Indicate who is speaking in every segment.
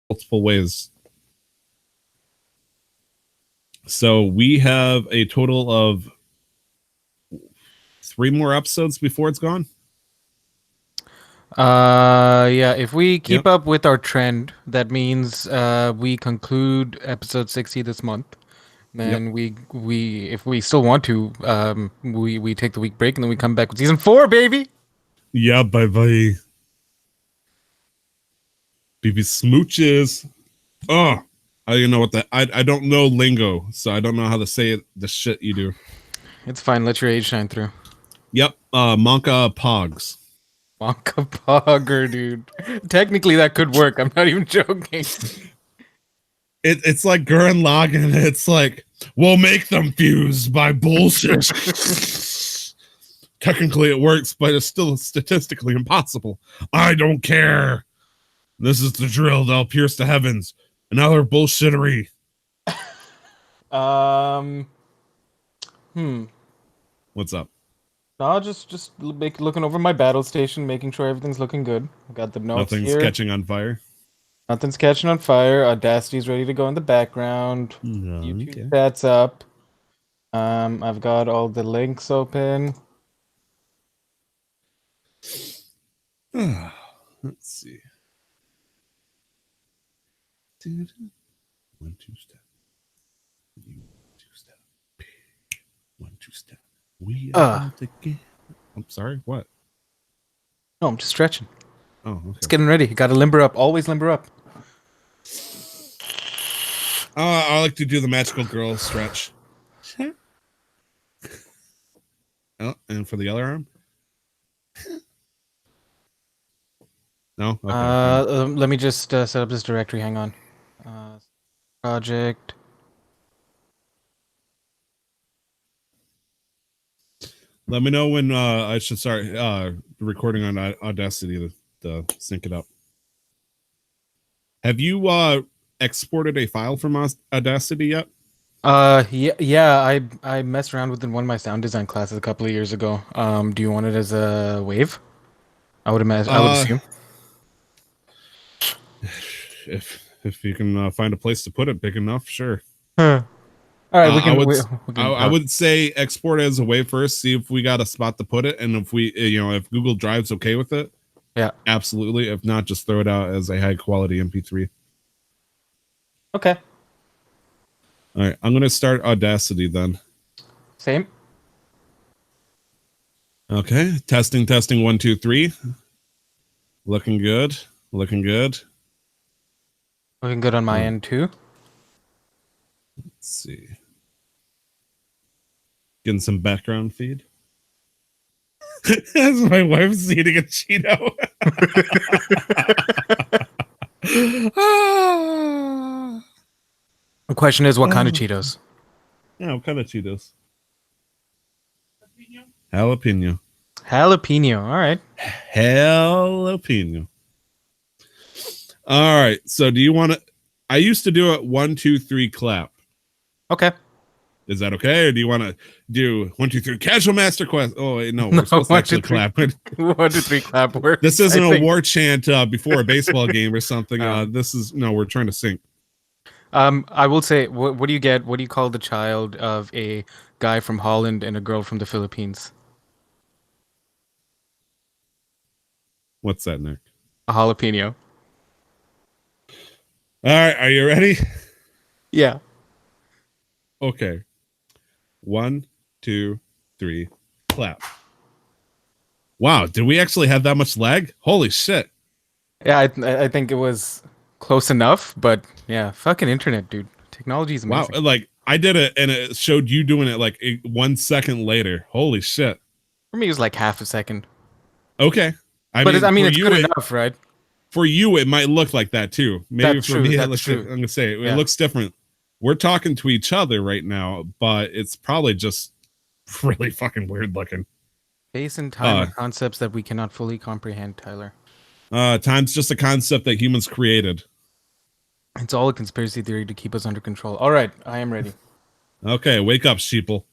Speaker 1: multiple ways. So we have a total of 3 more episodes before it's gone.
Speaker 2: Yeah, if we keep
Speaker 1: Yep.
Speaker 2: up with our trend, that means we conclude episode 60 this month.
Speaker 1: Yep.
Speaker 2: Then we if we still want to, we take the week break and then we come back with season 4, baby.
Speaker 1: Yeah, bye bye. BB smooches. Oh, I don't even know what that. I don't know lingo, so I don't know how to say it. The shit you do.
Speaker 2: It's fine. Let your age shine through.
Speaker 1: Yep. Monka Pogs.
Speaker 2: Wonka Pogger, dude. Technically, that could work. I'm not even joking.
Speaker 1: It's like Gurren Lagann. It's like we'll make them fuse by bullshit. Technically, it works, but it's still statistically impossible. I don't care. This is the drill that'll pierce the heavens. Another bullshittery.
Speaker 2: Um.
Speaker 1: What's up?
Speaker 2: No, just looking over my battle station, making sure everything's looking good. I got the notes
Speaker 1: Nothing's
Speaker 2: here.
Speaker 1: catching on fire.
Speaker 2: Nothing's catching on fire. Audacity's ready to go in the background. YouTube chat's up. I've got all the links open.
Speaker 1: Let's see. 1 2 step. 1 2 step. 1 2 step. We are together. I'm sorry. What?
Speaker 2: No, I'm just stretching.
Speaker 1: Oh, okay.
Speaker 2: It's getting ready. You got to limber up. Always limber up.
Speaker 1: I like to do the magical girl stretch. Oh, and for the other arm? No? Okay.
Speaker 2: Let me just set up this directory. Hang on. Project.
Speaker 1: Let me know when I should start recording on Audacity to sync it up. Have you exported a file from Audacity yet?
Speaker 2: Yeah. I messed around with it in one of my sound design classes a couple of years ago. Do you want it as a wave? I would imagine. I would assume.
Speaker 1: If you can find a place to put it big enough, sure.
Speaker 2: All right,
Speaker 1: I would say export it as a wave first. See if we got a spot to put it, and if we, if Google Drive's okay with it,
Speaker 2: yeah,
Speaker 1: absolutely. If not, just throw it out as a high quality MP3.
Speaker 2: Okay.
Speaker 1: All right, I'm gonna start Audacity then.
Speaker 2: Same.
Speaker 1: Okay, testing 1 2 3. Looking good. Looking good.
Speaker 2: Looking good on my end too.
Speaker 1: Let's see. Getting some background feed. As my wife's eating a Cheeto.
Speaker 2: The question is, what kind of Cheetos?
Speaker 1: Yeah, what kind of Cheetos? Jalapeno.
Speaker 2: Jalapeno. All right.
Speaker 1: Jalapeno. All right. So do you want to? I used to do it 1 2 3 clap.
Speaker 2: Okay.
Speaker 1: Is that okay, or do you want to do 1 2 3 casual master quest? Oh wait, no, we're supposed to actually clap.
Speaker 2: 1 2 3 clap works.
Speaker 1: This isn't a war chant before a baseball game or something. This is we're trying to sync.
Speaker 2: I will say, what do you get? What do you call the child of a guy from Holland and a girl from the Philippines?
Speaker 1: What's that, Nick?
Speaker 2: A jalapeno.
Speaker 1: All right, are you ready?
Speaker 2: Yeah.
Speaker 1: Okay. 1 2 3 clap. Wow, did we actually have that much lag? Holy shit.
Speaker 2: Yeah, I think it was close enough, but yeah, fucking internet, dude. Technology is amazing.
Speaker 1: Wow, like I did it and it showed you doing it like 1 second later. Holy shit.
Speaker 2: For me, it was like half a second.
Speaker 1: Okay.
Speaker 2: But it's good enough, right?
Speaker 1: For you, it might look like that too. Maybe
Speaker 2: that's
Speaker 1: for
Speaker 2: true,
Speaker 1: me,
Speaker 2: that's true.
Speaker 1: I'm gonna say it looks different. We're talking to each other right now, but it's probably just really fucking weird looking.
Speaker 2: Space and time are concepts that we cannot fully comprehend, Tyler.
Speaker 1: Time's just a concept that humans created.
Speaker 2: It's all a conspiracy theory to keep us under control. All right, I am ready.
Speaker 1: Okay, wake up, sheeple.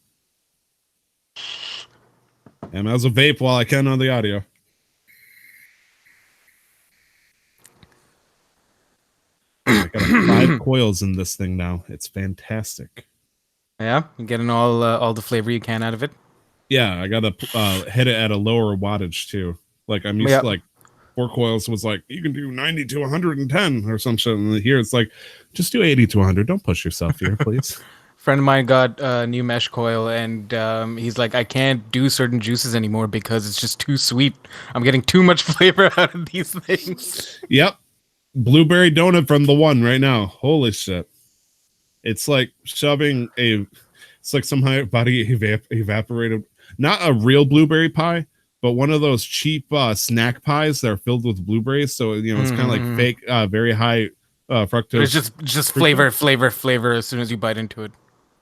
Speaker 1: And as a vape while I can on the audio. Got 5 coils in this thing now. It's fantastic.
Speaker 2: Yeah, you're getting all the flavor you can out of it.
Speaker 1: Yeah, I gotta hit it at a lower wattage too. Like I'm used to like 4 coils was like you can do 90 to 110 or some shit. And here it's like just do 80 to 100. Don't push yourself here, please.
Speaker 2: Friend of mine got a new mesh coil, and he's like, I can't do certain juices anymore because it's just too sweet. I'm getting too much flavor out of these things.
Speaker 1: Yep. Blueberry donut from the one right now. Holy shit. It's like shoving it's like somebody evaporated, not a real blueberry pie, but one of those cheap snack pies that are filled with blueberries. So, you know, it's kind of like fake, very high fructose.
Speaker 2: It's just flavor as soon as you bite into it.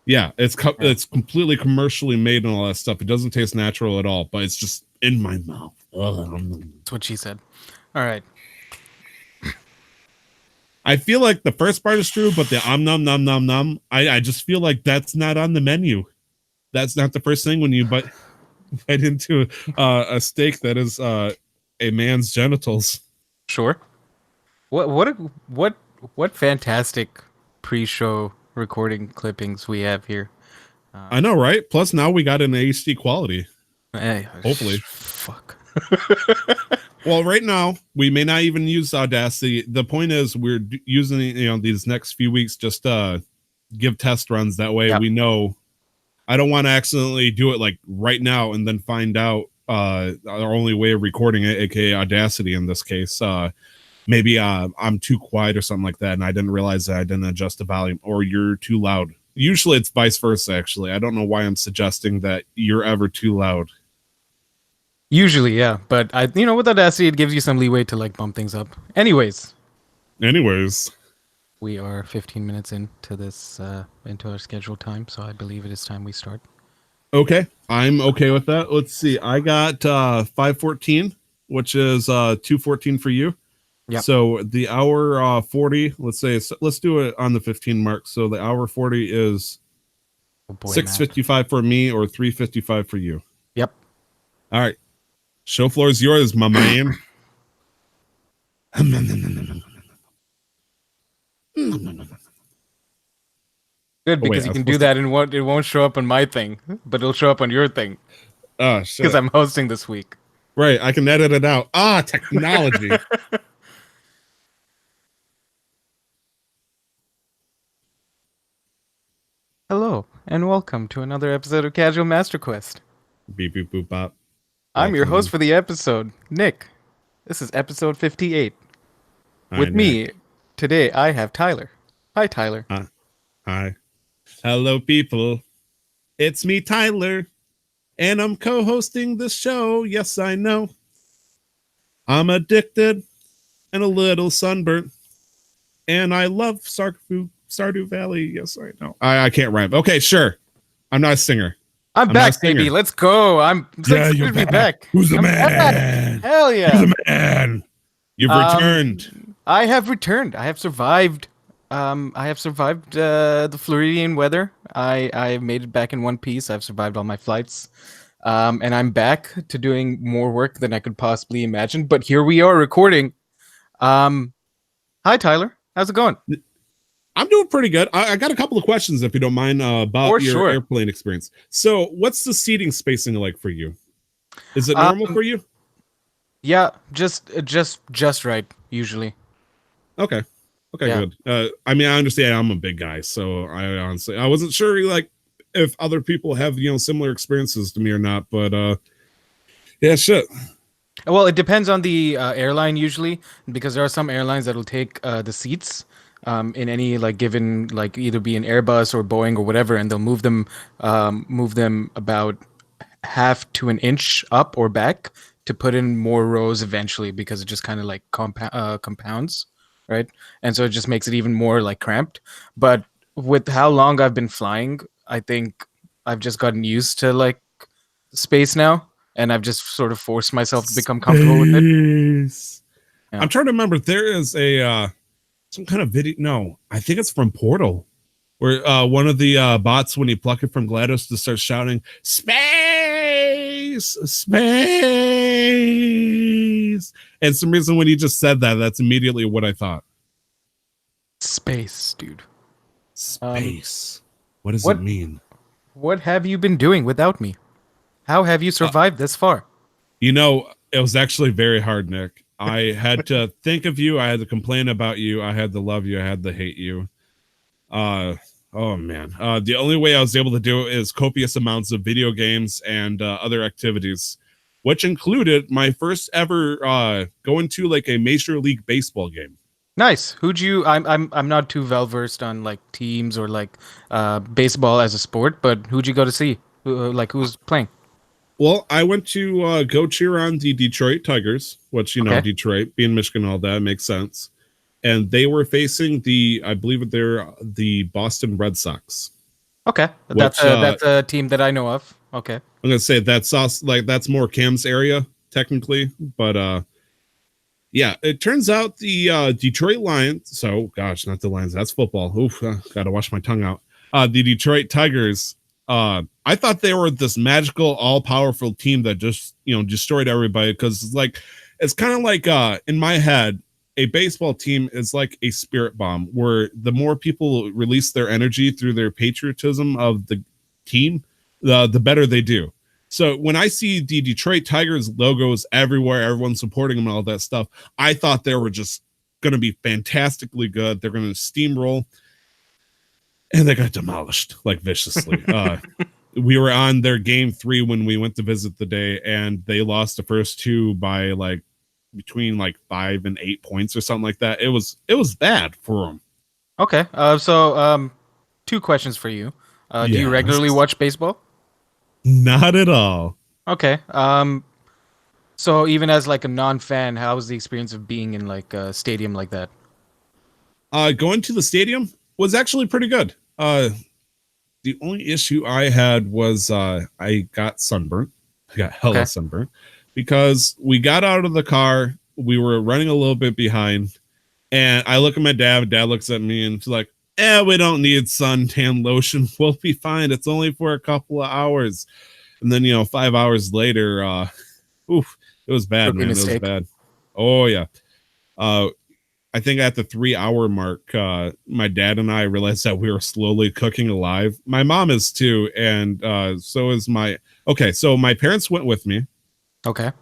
Speaker 1: Yeah, it's completely commercially made and all that stuff. It doesn't taste natural at all, but it's just in my mouth.
Speaker 2: That's what she said. All right.
Speaker 1: I feel like the first part is true, but the nom nom nom, I just feel like that's not on the menu. That's not the first thing when you bite into a steak that is a man's genitals.
Speaker 2: Sure. What fantastic pre-show recording clippings we have here.
Speaker 1: I know, right? Plus now we got an HD quality.
Speaker 2: Hey,
Speaker 1: hopefully.
Speaker 2: Fuck.
Speaker 1: Well, right now we may not even use Audacity. The point is we're using these next few weeks just give test runs. That way we know. I don't want to accidentally do it like right now and then find out our only way of recording it, aka Audacity in this case. Maybe I'm too quiet or something like that, and I didn't realize that I didn't adjust the volume, or you're too loud. Usually it's vice versa, actually. I don't know why I'm suggesting that you're ever too loud.
Speaker 2: Usually, yeah, but with Audacity, it gives you some leeway to like bump things up. Anyways, we are 15 minutes into this into our scheduled time, so I believe it is time we start.
Speaker 1: Okay, I'm okay with that. Let's see. I got 5:14, which is 2:14 for you.
Speaker 2: Yep.
Speaker 1: So the hour 40. Let's do it on the 15 mark. So the hour 40 is 6:55 for me or 3:55 for you.
Speaker 2: Yep.
Speaker 1: All right. Show floor is yours, my man.
Speaker 2: Good, because you can do that and it won't show up on my thing, but it'll show up on your thing.
Speaker 1: Oh, shit.
Speaker 2: Because I'm hosting this week.
Speaker 1: Right, I can edit it out. Technology.
Speaker 2: Hello, and welcome to another episode of Casual Master Quest.
Speaker 1: Beep, beep, boop, bop.
Speaker 2: I'm your host for the episode, Nick. This is episode 58. With me today, I have Tyler. Hi, Tyler.
Speaker 1: Hi. Hello, people. It's me, Tyler, and I'm co-hosting the show. Yes, I know. I'm addicted and a little sunburnt, and I love Stardew Valley. Yes, I know. I can't rhyme. Okay, sure. I'm not a singer.
Speaker 2: I'm back, baby. Let's go.
Speaker 1: You're back. Who's the man?
Speaker 2: Hell yeah.
Speaker 1: Who's the man? You've returned.
Speaker 2: I have returned. I have survived. The Floridian weather. I made it back in one piece. I've survived all my flights. And I'm back to doing more work than I could possibly imagine. But here we are recording. Hi, Tyler. How's it going?
Speaker 1: I'm doing pretty good. I got a couple of questions, if you don't mind, about your airplane experience. So what's the seating spacing like for you? Is it normal for you?
Speaker 2: Yeah, just right, usually.
Speaker 1: Okay, good. I mean, I understand I'm a big guy, so I wasn't sure like if other people have similar experiences to me or not, but yeah, shit.
Speaker 2: Well, it depends on the airline usually, because there are some airlines that'll take the seats in any like given like either be an Airbus or Boeing or whatever, and they'll move them about half to an inch up or back to put in more rows eventually, because it just kind of like compounds, right? And so it just makes it even more like cramped. But with how long I've been flying, I think I've just gotten used to like space now, and I've just sort of forced myself to become comfortable with it.
Speaker 1: Yeah. I'm trying to remember. There is a some kind of video. No, I think it's from Portal, where one of the bots, when you pluck it from GLaDOS, to start shouting "Space, space," and some reason when you just said that, that's immediately what I thought.
Speaker 2: Space, dude. Um,
Speaker 1: Space. What does it
Speaker 2: what
Speaker 1: mean?
Speaker 2: what have you been doing without me? How have you
Speaker 1: Uh,
Speaker 2: survived this far?
Speaker 1: it was actually very hard, Nick. I had to think of you. I had to complain about you. I had to love you. I had to hate you. Uh, oh man. The only way I was able to do it is copious amounts of video games and other activities, which included my first ever going to like a Major League Baseball game.
Speaker 2: Nice. Who'd you? I'm not too well versed on like teams or like baseball as a sport, but who'd you go to see? Like who's playing?
Speaker 1: Well, I went to go cheer on the Detroit Tigers, which,
Speaker 2: Okay.
Speaker 1: Detroit, being Michigan, all that makes sense. And they were facing I believe they're the Boston Red Sox,
Speaker 2: Okay.
Speaker 1: which
Speaker 2: That's a team that I know of. Okay.
Speaker 1: I'm gonna say that's more Cam's area technically, but yeah, it turns out the Detroit Lions. So, gosh, not the Lions. That's football. Oof, gotta wash my tongue out. The Detroit Tigers. I thought they were this magical, all-powerful team that just destroyed everybody. Because it's kind of like in my head, a baseball team is like a spirit bomb, where the more people release their energy through their patriotism of the team, the better they do. So when I see the Detroit Tigers logos everywhere, everyone supporting them and all that stuff, I thought they were just going to be fantastically good. They're going to steamroll, and they got demolished like viciously. We were on their game 3 when we went to visit the day, and they lost the first 2 by like between like 5 and 8 points or something like that. It was bad for them.
Speaker 2: Okay. Two questions for you. Do you regularly
Speaker 1: Yes,
Speaker 2: watch baseball?
Speaker 1: not at all.
Speaker 2: Okay. So even as like a non-fan, how was the experience of being in like a stadium like that?
Speaker 1: Going to the stadium was actually pretty good. The only issue I had was I got sunburnt. I got hella
Speaker 2: Okay.
Speaker 1: sunburnt because we got out of the car. We were running a little bit behind, and I look at my dad. Dad looks at me and she's like, we don't need suntan lotion. We'll be fine. It's only for a couple of hours." And then 5 hours later, oof, it was bad,
Speaker 2: Rookie
Speaker 1: man. It was
Speaker 2: mistake.
Speaker 1: bad. Oh yeah. Uh, I think at the 3 hour mark, my dad and I realized that we were slowly cooking alive. My mom is too, and so is my. Okay, so my parents went with me,
Speaker 2: Okay.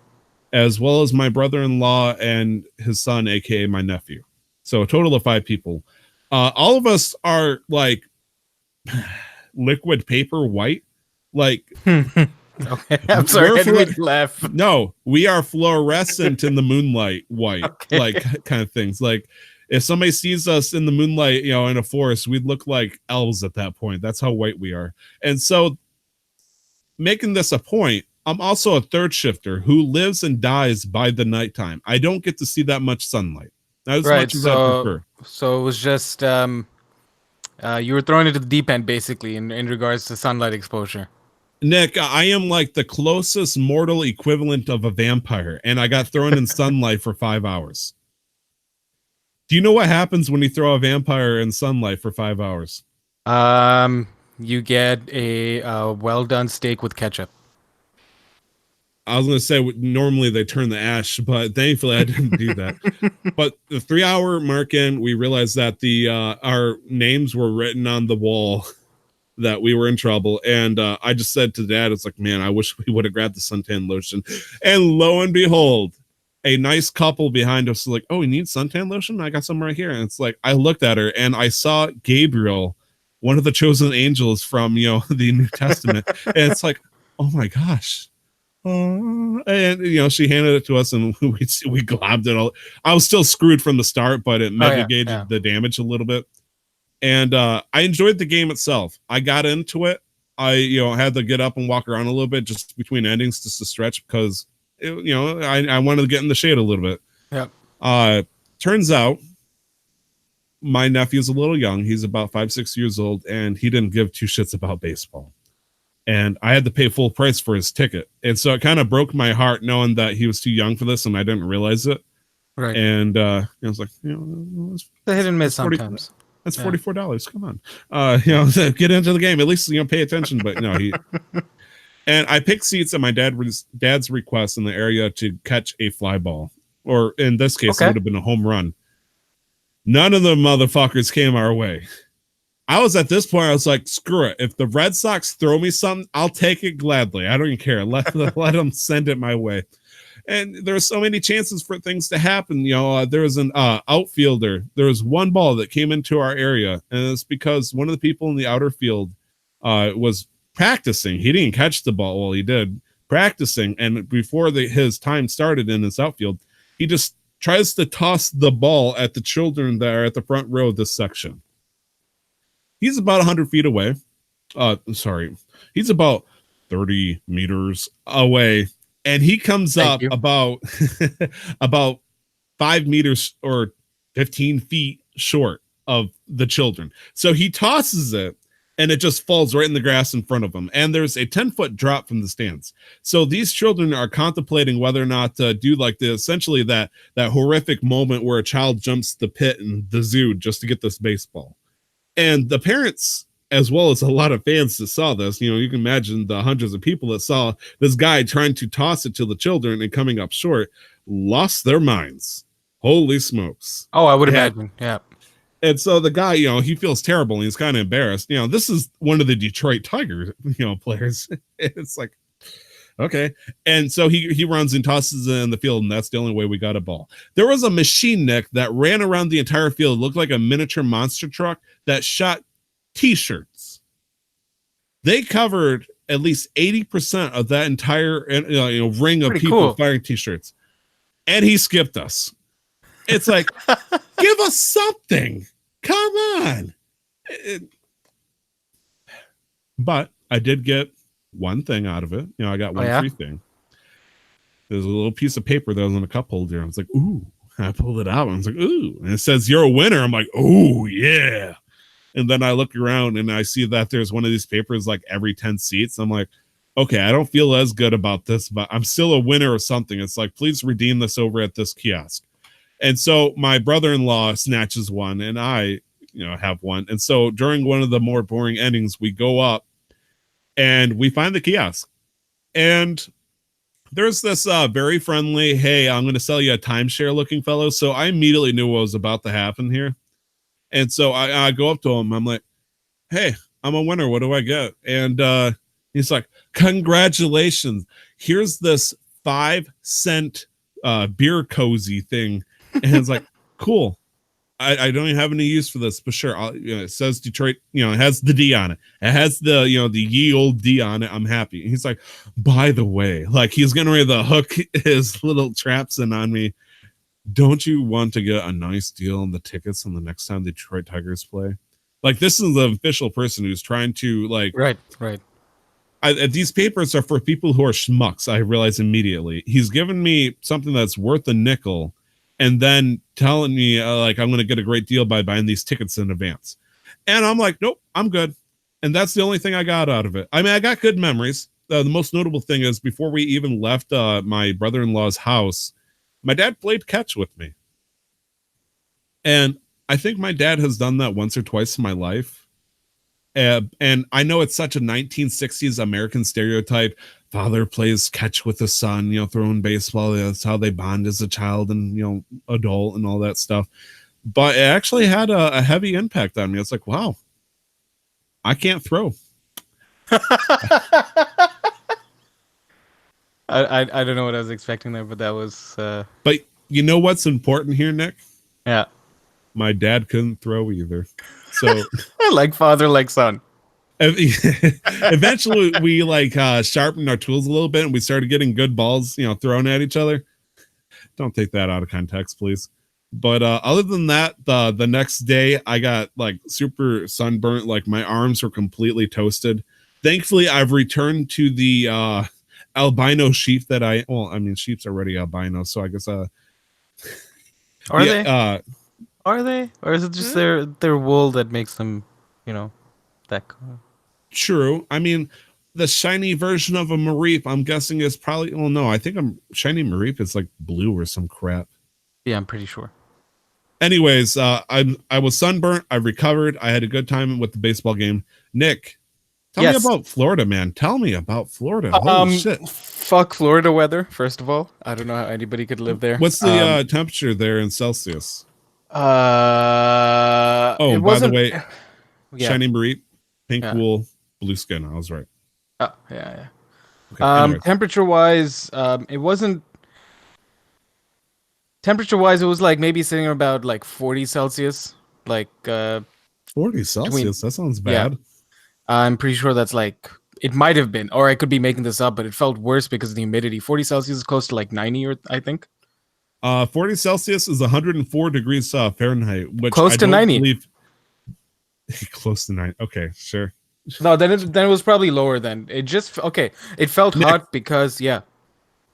Speaker 1: as well as my brother-in-law and his son, aka my nephew. So a total of 5 people. All of us are like liquid paper white. Like
Speaker 2: Okay. I'm sorry.
Speaker 1: we're
Speaker 2: I didn't mean to laugh.
Speaker 1: no, we are fluorescent in the moonlight white,
Speaker 2: Okay.
Speaker 1: like kind of things. Like if somebody sees us in the moonlight, in a forest, we'd look like elves at that point. That's how white we are. And so, making this a point, I'm also a third shifter who lives and dies by the nighttime. I don't get to see that much sunlight, not as
Speaker 2: Right.
Speaker 1: much as I prefer.
Speaker 2: So it was just you were thrown into the deep end basically in regards to sunlight exposure.
Speaker 1: Nick, I am like the closest mortal equivalent of a vampire, and I got thrown in sunlight for 5 hours. Do you know what happens when you throw a vampire in sunlight for 5 hours?
Speaker 2: You get a well done steak with ketchup.
Speaker 1: I was going to say normally they turn the ash, but thankfully I didn't do that. But the 3 hour mark in, we realized that the our names were written on the wall, that we were in trouble. And I just said to Dad, it's like, man, I wish we would have grabbed the suntan lotion. And lo and behold, a nice couple behind us was like, oh, we need suntan lotion? I got some right here. And it's like, I looked at her and I saw Gabriel, one of the chosen angels from, the New Testament. And it's like, oh my gosh. And she handed it to us and we globbed it all. I was still screwed from the start, but it mitigated the damage a little bit. And I enjoyed the game itself. I got into it. I had to get up and walk around a little bit just between endings just to stretch because I wanted to get in the shade a little bit.
Speaker 2: Yeah.
Speaker 1: Turns out my nephew's a little young. He's about 5-6 years old, and he didn't give two shits about baseball. And I had to pay full price for his ticket. And so it kind of broke my heart knowing that he was too young for this and I didn't realize it.
Speaker 2: Right.
Speaker 1: And I was like,
Speaker 2: it's the hit and miss sometimes.
Speaker 1: That's $44. Come on. Get into the game. At least, pay attention. But no, and I picked seats at my dad's request in the area to catch a fly ball. Or in this case, it would have been a home run. None of the motherfuckers came our way. I was at this point, I was like, screw it. If the Red Sox throw me something, I'll take it gladly. I don't even care. Let them send it my way. And there's so many chances for things to happen. There was an outfielder. There was one ball that came into our area, and it's because one of the people in the outer field was practicing. He didn't catch the ball. Well, he did practicing, and before his time started in his outfield, he just tries to toss the ball at the children that are at the front row of this section. He's about 100 feet away. He's about 30 meters away. And he comes up about about 5 meters or 15 feet short of the children. So he tosses it, and it just falls right in the grass in front of him. And there's a 10-foot drop from the stands. So these children are contemplating whether or not to do like essentially that horrific moment where a child jumps the pit in the zoo just to get this baseball. And the parents, as well as a lot of fans that saw this, you can imagine the hundreds of people that saw this guy trying to toss it to the children and coming up short, lost their minds. Holy smokes.
Speaker 2: Oh, I would imagine. Yeah.
Speaker 1: And so the guy, he feels terrible and he's kind of embarrassed. This is one of the Detroit Tigers, players. It's like, okay. And so he runs and tosses it in the field, and that's the only way we got a ball. There was a machine, Nick, that ran around the entire field, looked like a miniature monster truck that shot t-shirts. They covered at least 80% of that entire ring of people firing t-shirts. And he skipped us. It's like, give us something. Come on. But I did get one thing out of it. I got one free thing. There's a little piece of paper that was in a cup holder. I was like, ooh. I pulled it out. And I was like, ooh. And it says, you're a winner. I'm like, oh, yeah. And then I look around and I see that there's one of these papers like every 10 seats. I'm like, okay, I don't feel as good about this, but I'm still a winner or something. It's like, please redeem this over at this kiosk. And so my brother-in-law snatches one, and I, have one. And so during one of the more boring endings, we go up and we find the kiosk. And there's this very friendly, hey, I'm going to sell you a timeshare looking fellow. So I immediately knew what was about to happen here. And so I go up to him. I'm like, hey, I'm a winner. What do I get? And he's like, congratulations. Here's this 5-cent beer cozy thing. And it's like, cool. I don't even have any use for this, but sure. It says Detroit, it has the D on it. It has the ye old D on it. I'm happy. And he's like, by the way, like he's getting ready to hook his little traps in on me. Don't you want to get a nice deal on the tickets on the next time the Detroit Tigers play? Like, this is the official person who's trying to
Speaker 2: right.
Speaker 1: These papers are for people who are schmucks. I realize immediately. He's given me something that's worth a nickel, and then telling me I'm going to get a great deal by buying these tickets in advance. And I'm like, nope, I'm good. And that's the only thing I got out of it. I mean, I got good memories. The most notable thing is before we even left my brother-in-law's house, my dad played catch with me. And I think my dad has done that once or twice in my life. And I know it's such a 1960s American stereotype. Father plays catch with the son, throwing baseball. That's how they bond as a child and, adult and all that stuff. But it actually had a heavy impact on me. It's like, wow, I can't throw.
Speaker 2: I don't know what I was expecting there, but that was...
Speaker 1: But you know what's important here, Nick?
Speaker 2: Yeah.
Speaker 1: My dad couldn't throw either. So
Speaker 2: like father, like son.
Speaker 1: Eventually we sharpened our tools a little bit and we started getting good balls, thrown at each other. Don't take that out of context, please. But other than that, the next day I got super sunburnt. My arms were completely toasted. Thankfully, I've returned to the albino sheep that sheep's already albino, so I guess
Speaker 2: are they? Are they? Or is it just their wool that makes them, that color?
Speaker 1: True. I mean, the shiny version of a Mareep, I'm guessing is probably, no, I think shiny Mareep is blue or some crap.
Speaker 2: Yeah, I'm pretty sure.
Speaker 1: Anyways, I was sunburnt. I recovered. I had a good time with the baseball game. Nick, tell me about Florida, man. Tell me about Florida. Holy shit.
Speaker 2: Fuck Florida weather, first of all. I don't know how anybody could live there.
Speaker 1: What's the temperature there in Celsius? Oh,
Speaker 2: it
Speaker 1: and by the
Speaker 2: wasn't.
Speaker 1: way,
Speaker 2: Yeah.
Speaker 1: shiny Marie, pink
Speaker 2: Yeah.
Speaker 1: wool, blue skin. I was right.
Speaker 2: Oh, yeah.
Speaker 1: Okay.
Speaker 2: Yeah.
Speaker 1: Anyways,
Speaker 2: Temperature wise, it wasn't. Temperature wise, it was like maybe sitting about like 40 Celsius, like
Speaker 1: 40
Speaker 2: between.
Speaker 1: Celsius. That sounds
Speaker 2: Yeah,
Speaker 1: bad.
Speaker 2: I'm pretty sure that's like it might have been, or I could be making this up, but it felt worse because of the humidity. 40 Celsius is close to like 90, or I think
Speaker 1: 40 Celsius is 104 degrees Fahrenheit, which
Speaker 2: close
Speaker 1: I
Speaker 2: to
Speaker 1: don't
Speaker 2: 90.
Speaker 1: believe close to 9. Okay, sure.
Speaker 2: No, then it was probably lower. Then it just okay. It felt
Speaker 1: Nick,
Speaker 2: hot because yeah.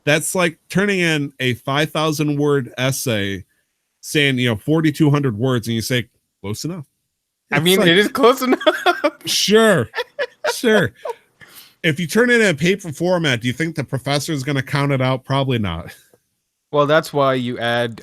Speaker 1: that's like turning in a 5,000 word essay saying, 4,200 words, and you say close enough.
Speaker 2: I
Speaker 1: It's
Speaker 2: mean,
Speaker 1: like,
Speaker 2: it is close enough.
Speaker 1: sure, sure. If you turn it in a paper format, do you think the professor is going to count it out? Probably not.
Speaker 2: Well, that's why you add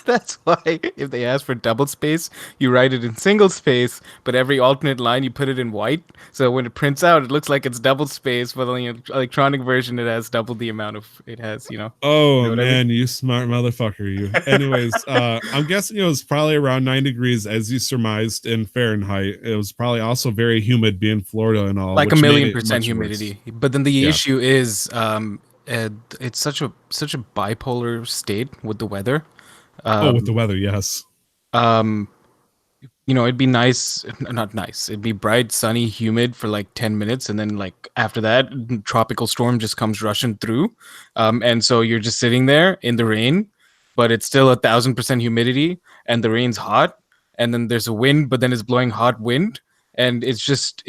Speaker 2: that's why if they ask for double space, you write it in single space, but every alternate line you put it in white. So when it prints out, it looks like it's double space, but on the electronic version, it has double the amount of it has. You
Speaker 1: Oh
Speaker 2: know what I mean?
Speaker 1: man, you smart motherfucker, you. Anyways, I'm guessing it was probably around 9 degrees as you surmised in Fahrenheit. It was probably also very humid being Florida and all,
Speaker 2: Like a
Speaker 1: which made
Speaker 2: million
Speaker 1: it
Speaker 2: percent
Speaker 1: much worse.
Speaker 2: humidity. But then the
Speaker 1: Yeah.
Speaker 2: issue is, it's such a bipolar state with the weather.
Speaker 1: Oh, with the
Speaker 2: Um,
Speaker 1: weather, yes.
Speaker 2: um, it'd be nice, not nice. It'd be bright, sunny, humid for like 10 minutes. And then, like, after that, tropical storm just comes rushing through. And so you're just sitting there in the rain, but it's still 1,000% humidity and the rain's hot. And then there's a wind, but then it's blowing hot wind. And it's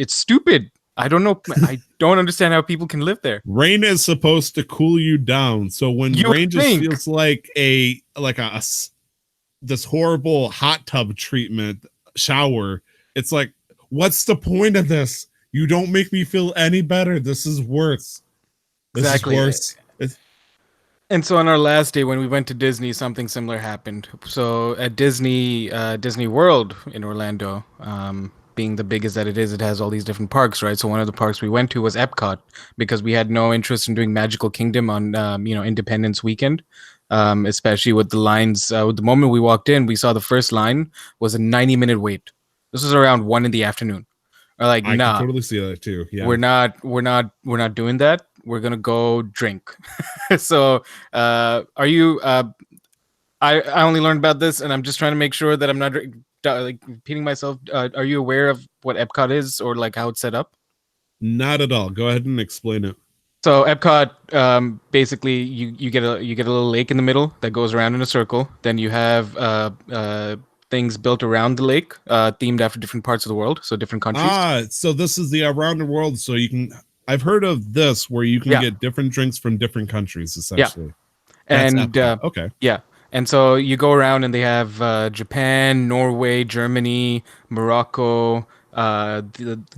Speaker 2: stupid. I don't know. I don't understand how people can live there.
Speaker 1: Rain is supposed to cool you down. So when
Speaker 2: You would
Speaker 1: rain just
Speaker 2: think.
Speaker 1: feels like this horrible hot tub treatment shower, it's like, what's the point of this? You don't make me feel any better. This is worse. This
Speaker 2: Exactly.
Speaker 1: is worse.
Speaker 2: And so on our last day when we went to Disney, something similar happened. So at Disney World in Orlando, being the biggest that it is, it has all these different parks, right? So one of the parks we went to was Epcot because we had no interest in doing Magical Kingdom on Independence weekend, especially with the lines. With the moment we walked in, we saw the first line was a 90-minute wait. This was around 1 in the afternoon. We're like,
Speaker 1: I can
Speaker 2: nah,
Speaker 1: totally see that too. Yeah.
Speaker 2: we're not doing that. We're gonna go drink. So are you I only learned about this and I'm just trying to make sure that I'm not like repeating myself. Are you aware of what Epcot is or like how it's set up?
Speaker 1: Not at all. Go ahead and explain it.
Speaker 2: So Epcot, basically you get a little lake in the middle that goes around in a circle. Then you have things built around the lake, themed after different parts of the world, so different countries.
Speaker 1: So this is the around the world. So I've heard of this where you can
Speaker 2: Yeah.
Speaker 1: get different drinks from different countries, essentially. That's
Speaker 2: And
Speaker 1: Epcot. Okay.
Speaker 2: yeah. And so you go around and they have Japan, Norway, Germany, Morocco,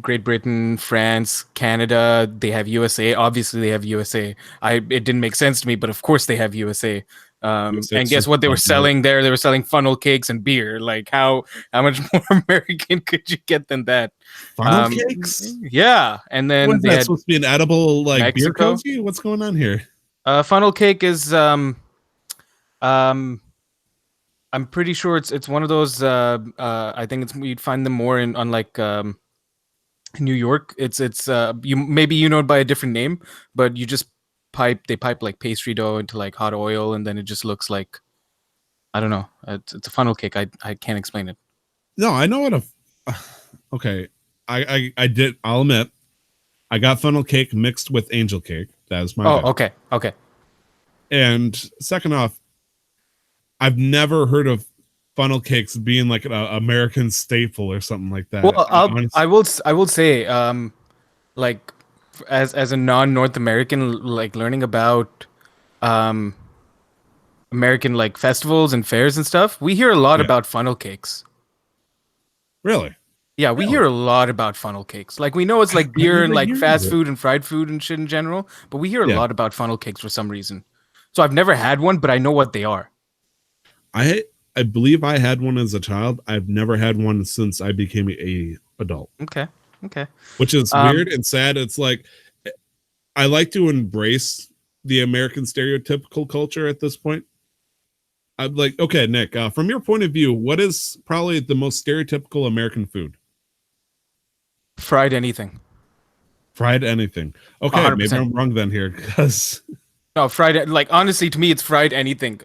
Speaker 2: Great Britain, France, Canada. They have USA. Obviously, they have USA. It didn't make sense to me, but of course they have USA.
Speaker 1: USA
Speaker 2: And guess what they were selling there? They were selling funnel cakes and beer. Like how much more American could you get than that?
Speaker 1: Funnel cakes?
Speaker 2: Yeah. And then
Speaker 1: What's
Speaker 2: they
Speaker 1: that
Speaker 2: had
Speaker 1: supposed to be an edible like beer
Speaker 2: Mexico.
Speaker 1: cozy? What's going on here?
Speaker 2: Funnel cake is um, I'm pretty sure it's one of those. I think it's you'd find them more in on like New York. It's you maybe you know it by a different name, but you just pipe like pastry dough into like hot oil, and then it just looks like I don't know. It's a funnel cake. I can't explain it.
Speaker 1: No, I know what a. Okay, I did. I'll admit, I got funnel cake mixed with angel cake. That is my.
Speaker 2: Oh,
Speaker 1: bad.
Speaker 2: okay.
Speaker 1: And second off, I've never heard of funnel cakes being like an American staple or something like that.
Speaker 2: Well, I will say like as a non-North American, like learning about um American like festivals and fairs and stuff, we hear a lot
Speaker 1: Yeah.
Speaker 2: about funnel cakes.
Speaker 1: Really?
Speaker 2: Yeah, we hear a lot about funnel cakes. Like we know it's like beer and
Speaker 1: never
Speaker 2: like
Speaker 1: heard
Speaker 2: fast
Speaker 1: of it.
Speaker 2: food and fried food and shit in general, but we hear a
Speaker 1: Yeah.
Speaker 2: lot about funnel cakes for some reason. So I've never had one, but I know what they are.
Speaker 1: I believe I had one as a child. I've never had one since I became a adult,
Speaker 2: Okay.
Speaker 1: which is
Speaker 2: Um,
Speaker 1: weird and sad. It's like I like to embrace the American stereotypical culture at this point. I'm like, okay, Nick, from your point of view, what is probably the most stereotypical American food?
Speaker 2: Fried anything.
Speaker 1: Fried anything. Okay, maybe
Speaker 2: 100%.
Speaker 1: I'm wrong then here because
Speaker 2: No, fried, like, honestly, to me, it's fried anything.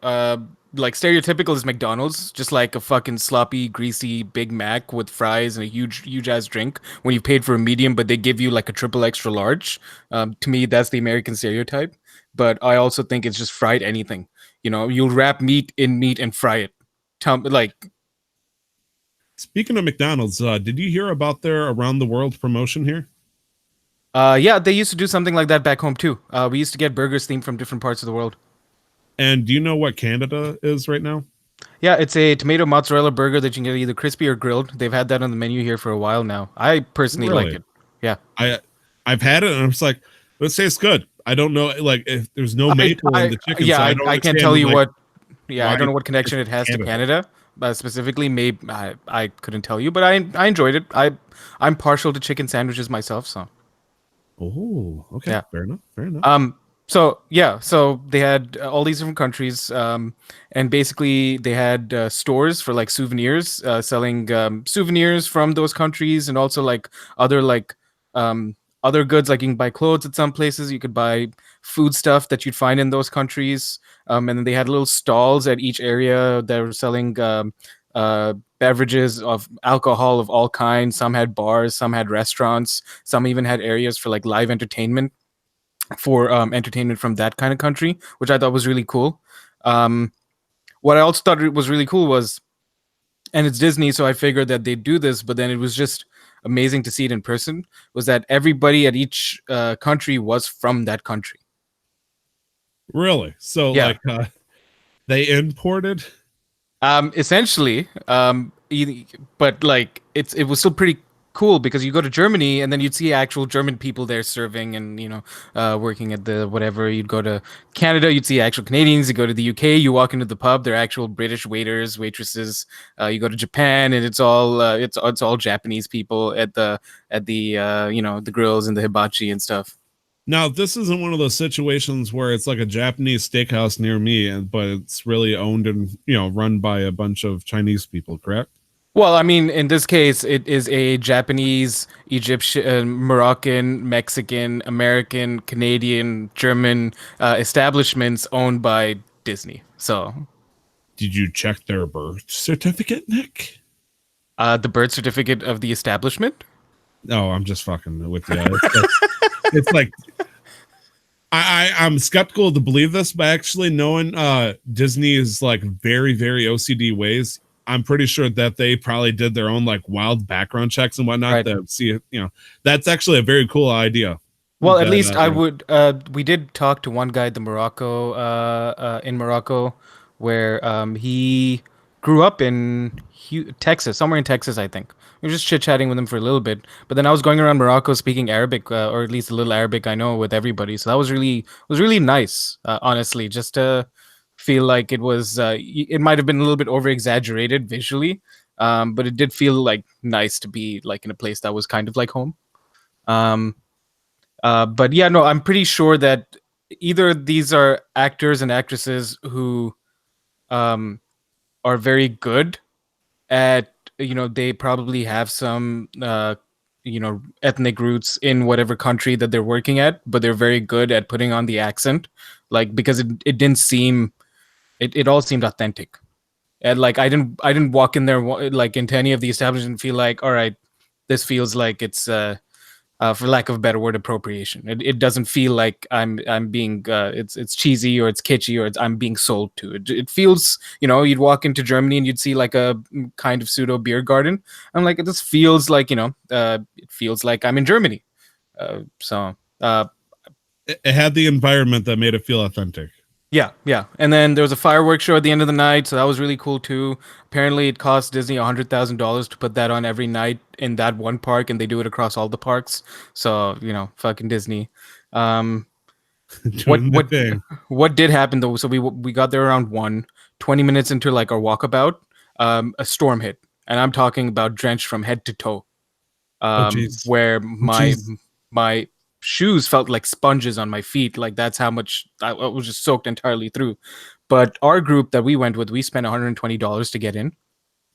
Speaker 2: Like, stereotypical is McDonald's, just like a fucking sloppy, greasy Big Mac with fries and a huge ass drink when you paid for a medium, but they give you like a triple extra large. To me, that's the American stereotype. But I also think it's just fried anything. You know, you'll wrap meat in meat and fry it. Like,
Speaker 1: speaking of McDonald's, did you hear about their around the world promotion here?
Speaker 2: yeah, they used to do something like that back home too. We used to get burgers themed from different parts of the world.
Speaker 1: And do you know what Canada is right now?
Speaker 2: Yeah, it's a tomato mozzarella burger that you can get either crispy or grilled. They've had that on the menu here for a while now. I personally like
Speaker 1: Really?
Speaker 2: it. Yeah.
Speaker 1: I I've had it and I'm just like, let's say it's good. I don't know, like if there's no maple in the chicken,
Speaker 2: Yeah,
Speaker 1: so I don't
Speaker 2: I can't
Speaker 1: understand
Speaker 2: tell you
Speaker 1: like
Speaker 2: what. Yeah, I
Speaker 1: why
Speaker 2: don't know what
Speaker 1: it's
Speaker 2: connection it has to
Speaker 1: Canada.
Speaker 2: Canada, specifically. Maybe I couldn't tell you, but I enjoyed it. I'm partial to chicken sandwiches myself, so
Speaker 1: Oh, okay,
Speaker 2: yeah.
Speaker 1: fair enough, fair enough.
Speaker 2: So yeah, so they had all these different countries, and basically they had stores for like souvenirs, selling souvenirs from those countries, and also like other like um, other goods. Like you can buy clothes at some places. You could buy food stuff that you'd find in those countries, and then they had little stalls at each area that were selling beverages of alcohol of all kinds. Some had bars, some had restaurants, some even had areas for like live entertainment for entertainment from that kind of country, which I thought was really cool. Um, what I also thought was really cool was, and it's Disney, so I figured that they'd do this, but then it was just amazing to see it in person. Was that everybody at each country was from that country?
Speaker 1: Really? So
Speaker 2: Yeah.
Speaker 1: like they imported.
Speaker 2: Essentially, but like it was still pretty cool because you go to Germany and then you'd see actual German people there serving and working at the whatever. You'd go to Canada, you'd see actual Canadians. You go to the UK, you walk into the pub, they're actual British waiters, waitresses. You go to Japan and it's all Japanese people at the the grills and the hibachi and stuff.
Speaker 1: Now, this isn't one of those situations where it's like a Japanese steakhouse near me, and but it's really owned and run by a bunch of Chinese people, correct?
Speaker 2: Well, I mean, in this case, it is a Japanese, Egyptian, Moroccan, Mexican, American, Canadian, German establishments owned by Disney. So,
Speaker 1: Did you check their birth certificate, Nick?
Speaker 2: the birth certificate of the establishment.
Speaker 1: No, I'm just fucking with you. It's like I'm skeptical to believe this, but actually knowing Disney is like very OCD ways, I'm pretty sure that they probably did their own like wild background checks and whatnot
Speaker 2: Right.
Speaker 1: to see if that's actually a very cool idea.
Speaker 2: Well, at
Speaker 1: That,
Speaker 2: least I would. We did talk to one guy at the Morocco, in Morocco, where he grew up in Texas, somewhere in Texas, I think. We were just chit chatting with him for a little bit, but then I was going around Morocco speaking Arabic, or at least a little Arabic I know with everybody. So that was really nice, honestly. Just to feel like it was, it might have been a little bit over exaggerated visually, but it did feel like nice to be like in a place that was kind of like home. Um, but yeah, no, I'm pretty sure that either these are actors and actresses who um, are very good at, they probably have some, ethnic roots in whatever country that they're working at, but they're very good at putting on the accent, like because it didn't seem, it all seemed authentic. And like I didn't walk in there like into any of the establishments and feel like, all right, this feels like it's for lack of a better word, appropriation. It doesn't feel like I'm being it's cheesy or it's kitschy or I'm being sold to. It feels, you'd walk into Germany and you'd see like a kind of pseudo beer garden. I'm like, this feels like it feels like I'm in Germany. So
Speaker 1: it had the environment that made it feel authentic.
Speaker 2: yeah. And then there was a fireworks show at the end of the night, so that was really cool too. Apparently, it cost Disney $100,000 to put that on every night in that one park, and they do it across all the parks. So fucking Disney. Um, what
Speaker 1: Doing the
Speaker 2: what
Speaker 1: thing.
Speaker 2: what did happen though? So we got there around 20 minutes into like our walkabout. A storm hit, and I'm talking about drenched from head to toe.
Speaker 1: Oh jeez.
Speaker 2: Where
Speaker 1: Oh jeez.
Speaker 2: my shoes felt like sponges on my feet. Like that's how much I was just soaked entirely through. But our group that we went with, we spent $120 to get in,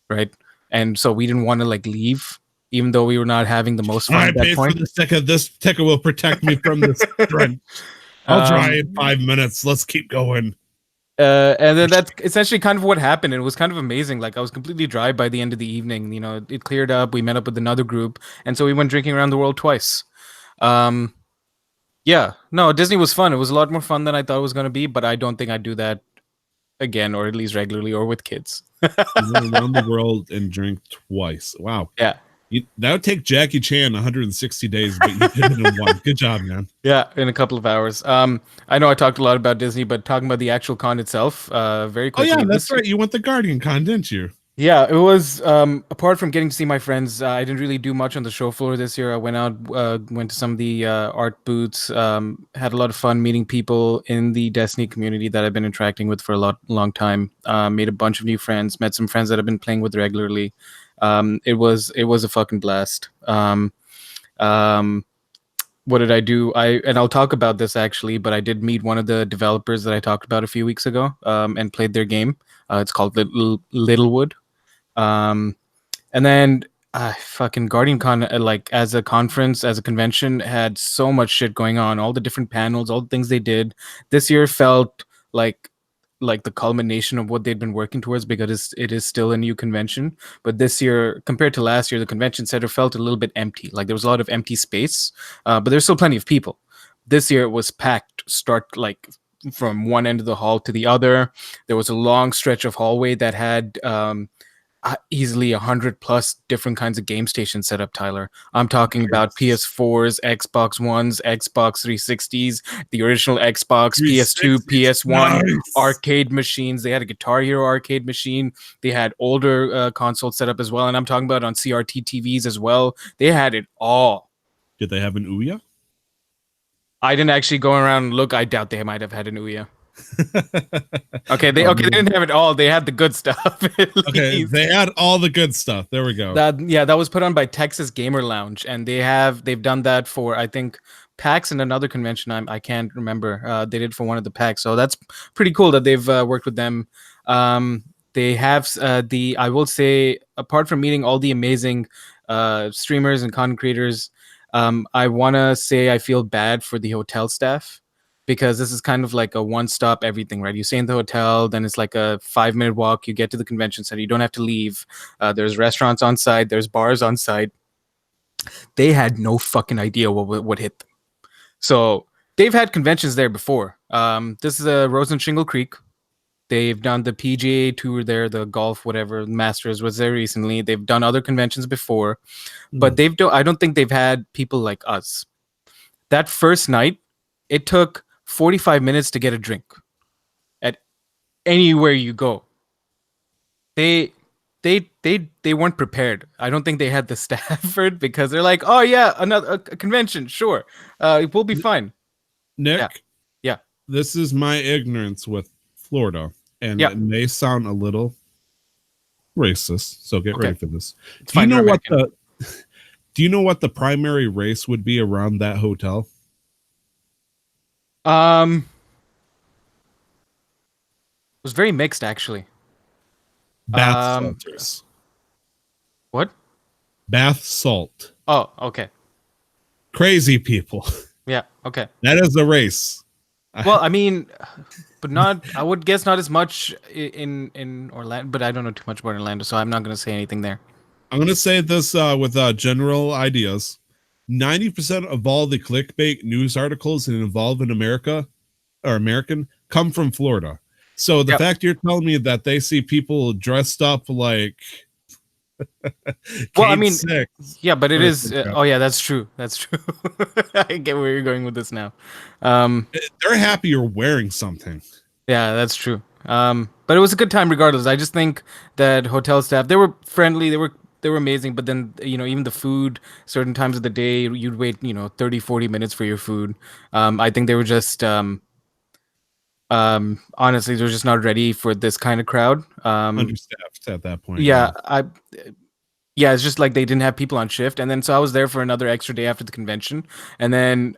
Speaker 2: right? And so we didn't want to like leave, even though we were not having the most fun
Speaker 1: I
Speaker 2: at that
Speaker 1: paid for
Speaker 2: point.
Speaker 1: this ticket. This ticket will protect me from this drench. I'll dry in 5 minutes. Let's keep going.
Speaker 2: And then that's essentially kind of what happened. It was kind of amazing. Like I was completely dry by the end of the evening. You know, it cleared up. We met up with another group, and so we went drinking around the world twice. Um, yeah, no, Disney was fun. It was a lot more fun than I thought it was going to be, but I don't think I'd do that again, or at least regularly, or with kids.
Speaker 1: You went around the world and drink twice. Wow.
Speaker 2: Yeah.
Speaker 1: That would take Jackie Chan 160 days, but you did it in one. Good job, man.
Speaker 2: Yeah, in a couple of hours. I know I talked a lot about Disney, but talking about the actual con itself, very
Speaker 1: Oh,
Speaker 2: quickly.
Speaker 1: yeah, that's right. You went the Guardian Con, didn't you?
Speaker 2: Yeah, it was. Apart from getting to see my friends, I didn't really do much on the show floor this year. I went out, went to some of the art booths, had a lot of fun meeting people in the Destiny community that I've been interacting with for a long time. Made a bunch of new friends, met some friends that I've been playing with regularly. It was a fucking blast. Um, what did I do? And I'll talk about this actually, but I did meet one of the developers that I talked about a few weeks ago, and played their game. It's called Littlewood. Um, and then fucking Guardian Con, like as a conference, as a convention, had so much shit going on. All the different panels, all the things they did. This year felt like the culmination of what they'd been working towards, because it is still a new convention. But this year, compared to last year, the convention center felt a little bit empty. Like there was a lot of empty space, but there's still plenty of people. This year it was packed. Start like from one end of the hall to the other. There was a long stretch of hallway that had easily 100+ different kinds of game stations set up, Tyler. I'm talking about PS4s, Xbox Ones, Xbox 360s, the original Xbox, PS2, PS1,
Speaker 1: Nice.
Speaker 2: arcade machines. They had a Guitar Hero arcade machine. They had older consoles set up as well, and I'm talking about on CRT TVs as well. They had it all.
Speaker 1: Did they have an Ouya?
Speaker 2: I didn't actually go around and look. I doubt they might have had an Ouya. Okay, they didn't have it all. They had the good stuff.
Speaker 1: Okay, they had all the good stuff. There we go.
Speaker 2: That was put on by Texas Gamer Lounge, and they've done that for, I think, PAX and another convention. I can't remember. They did for one of the PAX, so that's pretty cool that they've worked with them. They have I will say, apart from meeting all the amazing streamers and content creators, I want to say I feel bad for the hotel staff, because this is kind of like a one-stop everything, right? You stay in the hotel, then it's like a 5-minute walk. You get to the convention center. You don't have to leave. There's restaurants on site. There's bars on site. They had no fucking idea what hit them. So they've had conventions there before. This is a Rose and Shingle Creek. They've done the PGA Tour there, the golf, whatever, Masters was there recently. They've done other conventions before, but I don't think they've had people like us. That first night, it took 45 minutes to get a drink at anywhere you go. They weren't prepared. I don't think they had the staff for it, because they're like, oh yeah, another a convention, sure, we'll be fine.
Speaker 1: Nick,
Speaker 2: Yeah.
Speaker 1: this is my ignorance with Florida, and
Speaker 2: Yeah.
Speaker 1: it may sound a little racist, so get ready for this.
Speaker 2: It's
Speaker 1: Do you
Speaker 2: fine,
Speaker 1: know
Speaker 2: you're
Speaker 1: what
Speaker 2: American.
Speaker 1: do you know what the primary race would be around that hotel?
Speaker 2: It was very mixed, actually.
Speaker 1: Bath salters.
Speaker 2: What?
Speaker 1: Bath salt.
Speaker 2: Oh, okay.
Speaker 1: Crazy people.
Speaker 2: Yeah, okay.
Speaker 1: That is a race.
Speaker 2: Well, I mean, but not. I would guess not as much in Orlando, but I don't know too much about Orlando, so I'm not going to say anything there.
Speaker 1: I'm going to say this with general ideas. 90% of all the clickbait news articles that involve in America or American come from Florida. So the fact you're telling me that they see people dressed up like
Speaker 2: well, I mean,
Speaker 1: 6,
Speaker 2: yeah, but it is. Oh yeah, that's true. That's true. I get where you're going with this now.
Speaker 1: They're happy you're wearing something.
Speaker 2: Yeah, that's true. But it was a good time regardless. I just think that hotel staff, they were friendly, they were amazing, but then, even the food, certain times of the day, you'd wait, 30, 40 minutes for your food. I think they were just honestly, they're just not ready for this kind of crowd.
Speaker 1: Understaffed at that point.
Speaker 2: Yeah, it's just like they didn't have people on shift, and then so I was there for another extra day after the convention, and then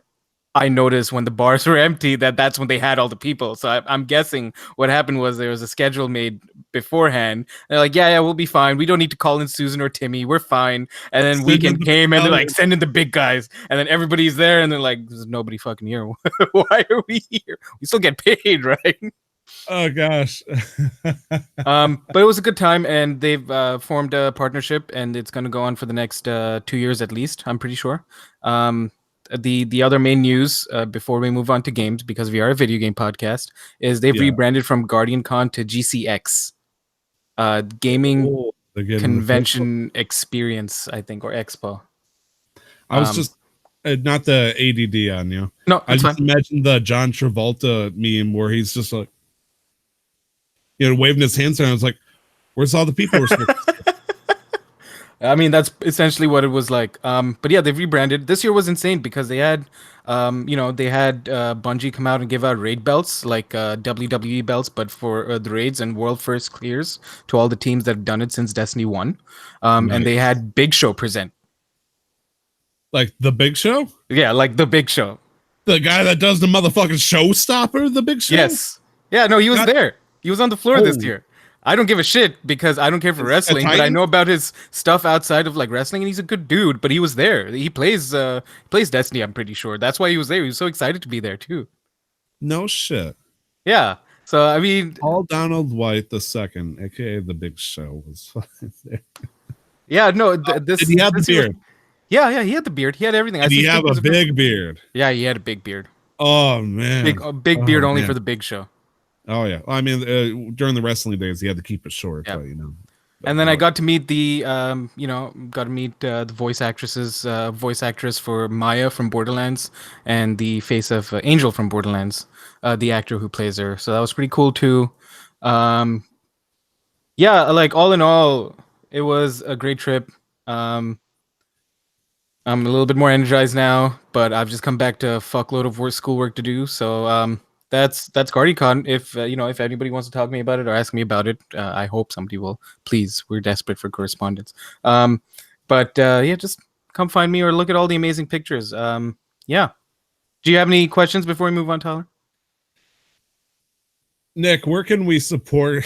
Speaker 2: I noticed when the bars were empty that's when they had all the people. So I'm guessing what happened was there was a schedule made beforehand. They're like, yeah, we'll be fine. We don't need to call in Susan or Timmy. We're fine. And then
Speaker 1: Send in
Speaker 2: weekend
Speaker 1: the
Speaker 2: came and they're like,
Speaker 1: battalion.
Speaker 2: send in the big guys. And then everybody's there and they're like, there's nobody fucking here. Why are we here? We still get paid, right?
Speaker 1: Oh gosh.
Speaker 2: But it was a good time, and they've formed a partnership, and it's going to go on for the next 2 years at least. I'm pretty sure. The other main news before we move on to games, because we are a video game podcast, is they've
Speaker 1: Yeah.
Speaker 2: rebranded from Guardian Con to GCX, Gaming
Speaker 1: Oh, they're getting
Speaker 2: Convention Experience, I think, or Expo.
Speaker 1: I was just not the ADD on you.
Speaker 2: No,
Speaker 1: I
Speaker 2: it's
Speaker 1: just
Speaker 2: fine.
Speaker 1: imagine the John Travolta meme where he's just like, waving his hands around. I was like, where's all the people we're supposed to
Speaker 2: I mean, that's essentially what it was like. But yeah, they've rebranded. This year was insane because they had, they had Bungie come out and give out raid belts, like WWE belts, but for the raids and world first clears to all the teams that have done it since Destiny 1. And they
Speaker 1: Nice.
Speaker 2: had Big Show present.
Speaker 1: Like the Big Show?
Speaker 2: Yeah, like the Big Show.
Speaker 1: The guy that does the motherfucking showstopper, the Big Show?
Speaker 2: Yes. Yeah, no, he was
Speaker 1: Not-
Speaker 2: there. He was on the floor this
Speaker 1: Oh.
Speaker 2: year. I don't give a shit because I don't care for
Speaker 1: Is
Speaker 2: wrestling,
Speaker 1: that
Speaker 2: but I
Speaker 1: Titan?
Speaker 2: know about his stuff outside of like wrestling, and he's a good dude. But he was there. He plays Destiny. I'm pretty sure that's why he was there. He was so excited to be there too.
Speaker 1: No shit.
Speaker 2: Yeah. So I mean,
Speaker 1: Paul Donald White the second, aka the Big Show, was fucking there.
Speaker 2: yeah, no. This
Speaker 1: Did he have the
Speaker 2: this year-
Speaker 1: beard?
Speaker 2: Yeah, he had the beard. He had everything.
Speaker 1: Did he
Speaker 2: see
Speaker 1: have a
Speaker 2: pictures of-
Speaker 1: big beard?
Speaker 2: Yeah, he had a big beard.
Speaker 1: Oh man,
Speaker 2: Big beard
Speaker 1: Oh,
Speaker 2: only
Speaker 1: man.
Speaker 2: for the Big Show.
Speaker 1: Oh yeah. I mean, during the wrestling days, he had to keep it short.
Speaker 2: Yeah.
Speaker 1: But,
Speaker 2: And then I got to meet the the voice actress for Maya from Borderlands, and the face of Angel from Borderlands, the actor who plays her. So that was pretty cool too. Yeah, like all in all, it was a great trip. I'm a little bit more energized now, but I've just come back to a fuckload of schoolwork to do. So that's GuardianCon. If anybody wants to talk to me about it or ask me about it, I hope somebody will. Please, we're desperate for correspondence. Yeah, just come find me or look at all the amazing pictures. Yeah. Do you have any questions before we move on, Tyler?
Speaker 1: Nick, where can we support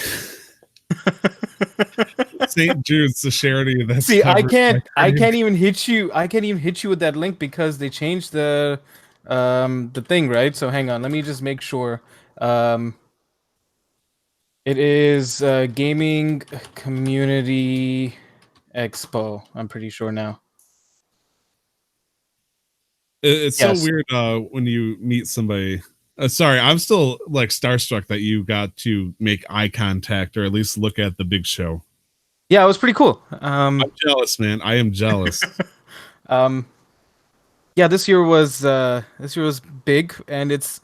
Speaker 1: St. Jude's, the charity that's
Speaker 2: See, I
Speaker 1: covered
Speaker 2: can't
Speaker 1: by
Speaker 2: even hit you. I can't even hit you with that link because they changed the thing, right? So hang on, let me just make sure. It is Gaming Community Expo. I'm pretty sure now.
Speaker 1: It's
Speaker 2: Yes.
Speaker 1: so weird when you meet somebody. Sorry, I'm still like starstruck that you got to make eye contact or at least look at the Big Show.
Speaker 2: Yeah, it was pretty cool.
Speaker 1: I'm jealous, man. I am jealous.
Speaker 2: Yeah, this year was big, and it's